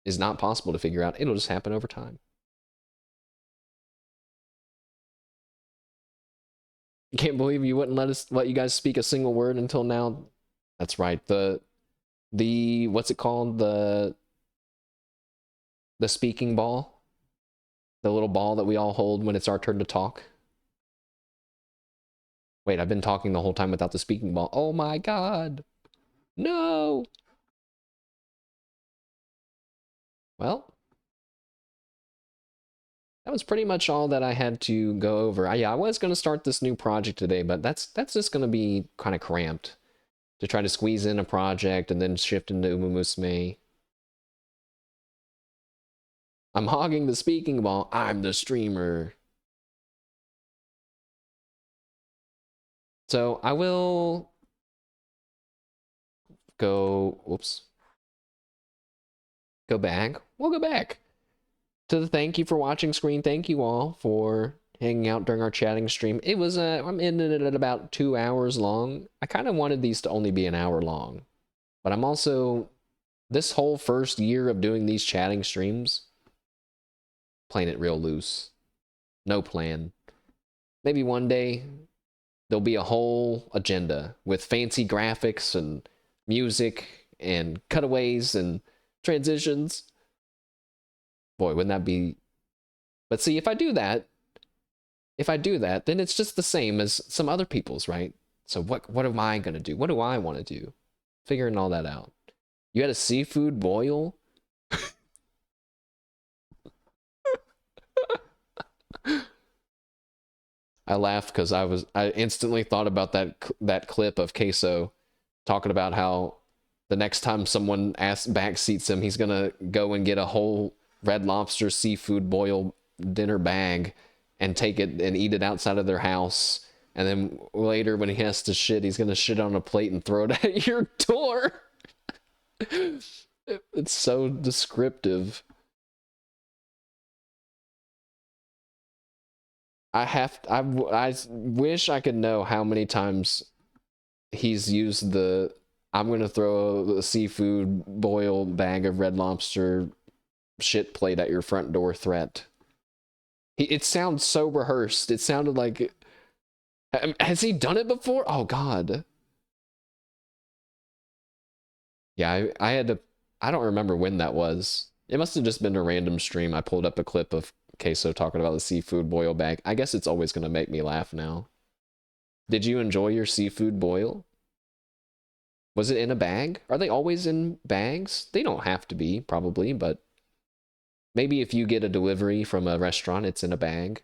is not possible to figure out. It'll just happen over time. I can't believe you wouldn't let you guys speak a single word until now. That's right. The what's it called? the speaking ball, the little ball that we all hold when it's our turn to talk. Wait, I've been talking the whole time without the speaking ball. Oh my god. No. Well, that was pretty much all that I had to go over. Yeah, I was going to start this new project today, but that's just going to be kind of cramped to try to squeeze in a project and then shift into Umumusme. I'm hogging the speaking ball. I'm the streamer. So I will go, whoops, go back. We'll go back to the thank you for watching screen. Thank you all for hanging out during our chatting stream. It was, I'm ending it at about 2 hours long. I kind of wanted these to only be an hour long, but I'm also, this whole first year of doing these chatting streams, playing it real loose. No plan. Maybe one day there'll be a whole agenda with fancy graphics and music and cutaways and transitions. Boy, wouldn't that be... But see, if I do that, then it's just the same as some other people's, right? So what am I going to do? What do I want to do? Figuring all that out. You had a seafood boil? I laughed because I instantly thought about that clip of Queso talking about how the next time someone backseats him, he's gonna go and get a whole Red Lobster seafood boil dinner bag and take it and eat it outside of their house. And then later when he has to shit, he's gonna shit on a plate and throw it at your door. It's so descriptive. I wish I could know how many times he's used the I'm gonna throw a seafood boil bag of Red Lobster shit plate at your front door threat. It sounds so rehearsed. It sounded like, has he done it before? Oh god. Yeah, I had to, I don't remember when that was. It must have just been a random stream. I pulled up a clip of Queso talking about the seafood boil bag. I guess it's always gonna make me laugh now. Did you enjoy your seafood boil? Was it in a bag? Are they always in bags? They don't have to be, probably, but maybe if you get a delivery from a restaurant, it's in a bag.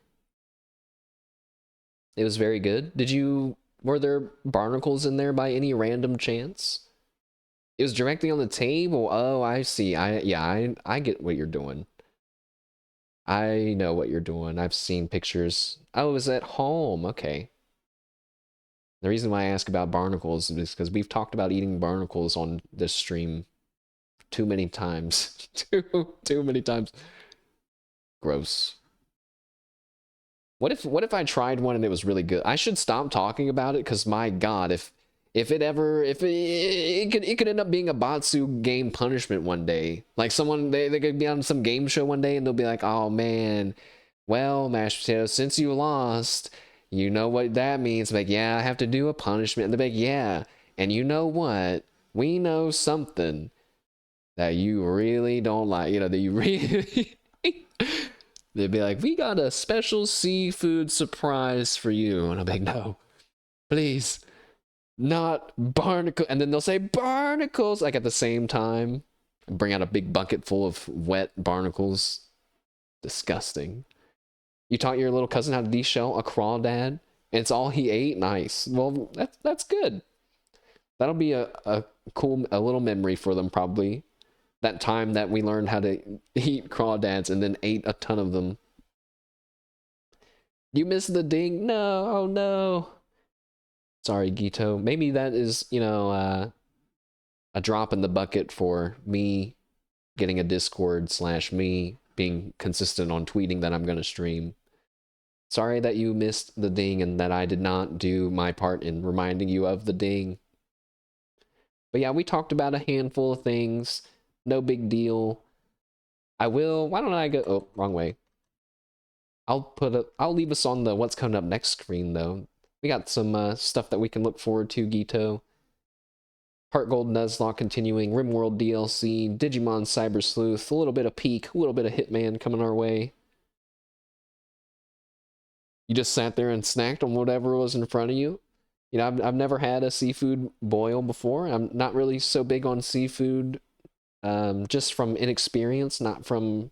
It was very good. Were there barnacles in there by any random chance? It was directly on the table? Oh, I see. I get what you're doing. I know what you're doing. I've seen pictures. Oh, it was at home. Okay. The reason why I ask about barnacles is because we've talked about eating barnacles on this stream too many times. too many times. Gross. What if I tried one and it was really good? I should stop talking about it because my god, if it could end up being a Batsu game punishment one day. Like someone they could be on some game show one day and they'll be like, "Oh man, well, mashed potatoes, since you lost, you know what that means." Like, yeah, I have to do a punishment. And they're like, yeah, and you know what? We know something that you really don't like. You know that you really. They'd be like, we got a special seafood surprise for you. And I'm like, no, please, not barnacle. And then they'll say barnacles like at the same time. And bring out a big bucket full of wet barnacles. Disgusting. You taught your little cousin how to deshell a crawdad? And it's all he ate? Nice. Well, that's good. That'll be a cool, a little memory for them probably. That time that we learned how to eat crawdads and then ate a ton of them. You missed the ding? No, oh no. Sorry, Gito. Maybe that is, you know, a drop in the bucket for me getting a Discord / me being consistent on tweeting that I'm going to stream. Sorry that you missed the ding and that I did not do my part in reminding you of the ding. But yeah, we talked about a handful of things. No big deal. Why don't I go, oh, wrong way. I'll leave us on the what's coming up next screen though. We got some stuff that we can look forward to, Gito. Heart Gold Nuzlocke continuing, RimWorld DLC, Digimon Cyber Sleuth, a little bit of Peak, a little bit of Hitman coming our way. You just sat there and snacked on whatever was in front of you. You know, I've never had a seafood boil before. I'm not really so big on seafood, just from inexperience, not from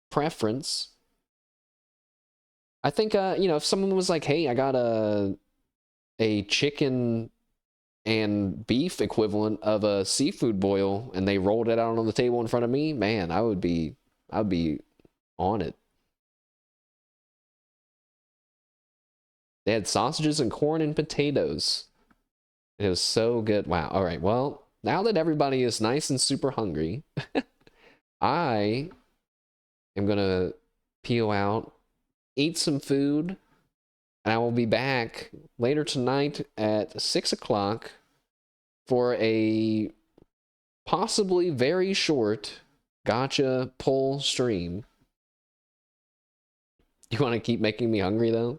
preference. I think, you know, if someone was like, hey, I got a chicken and beef equivalent of a seafood boil, and they rolled it out on the table in front of me, man, I'd be on it. They had sausages and corn and potatoes. It was so good. Wow. All right. Well, now that everybody is nice and super hungry, I am gonna peel out, eat some food, and I will be back later tonight at 6 o'clock for a possibly very short gacha poll stream. You want to keep making me hungry, though?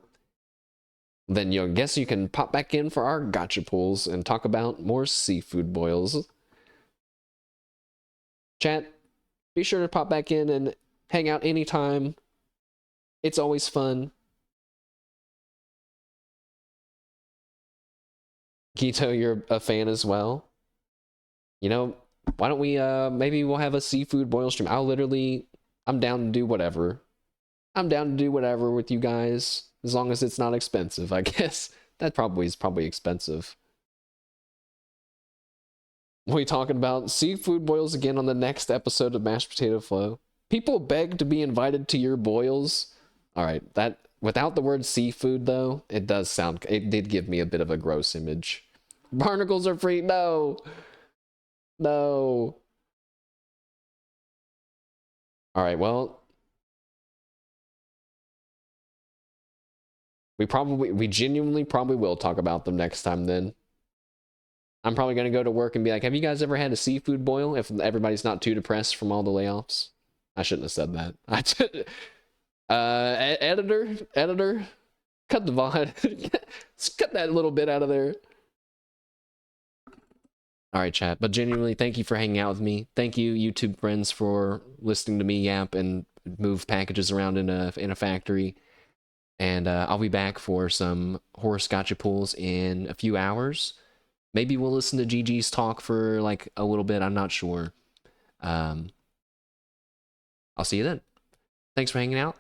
Then you guess you can pop back in for our gacha pulls and talk about more seafood boils. Chat, be sure to pop back in and hang out anytime. It's always fun. Gito, you're a fan as well. You know, why don't we, maybe we'll have a seafood boil stream. I'm down to do whatever. I'm down to do whatever with you guys, as long as it's not expensive, I guess. That probably is expensive. We talking about seafood boils again on the next episode of Mashed Potato Flow. People beg to be invited to your boils. All right, that without the word seafood though, it did give me a bit of a gross image. Barnacles are free. No. No. All right, well, we genuinely probably will talk about them next time then. I'm probably going to go to work and be like, have you guys ever had a seafood boil? If everybody's not too depressed from all the layoffs. I shouldn't have said that. Editor, cut the VOD. Cut that little bit out of there. All right, chat. But genuinely, thank you for hanging out with me. Thank you, YouTube friends, for listening to me yap and move packages around in a factory. And I'll be back for some horse gacha pulls in a few hours. Maybe we'll listen to GG's talk for like a little bit. I'm not sure. I'll see you then. Thanks for hanging out.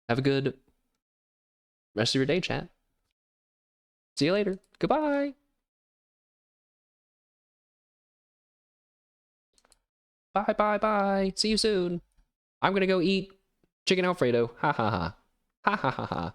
Have a good rest of your day, chat. See you later. Goodbye. Bye, bye, bye. See you soon. I'm gonna go eat chicken Alfredo. Ha ha ha. Ha ha ha ha.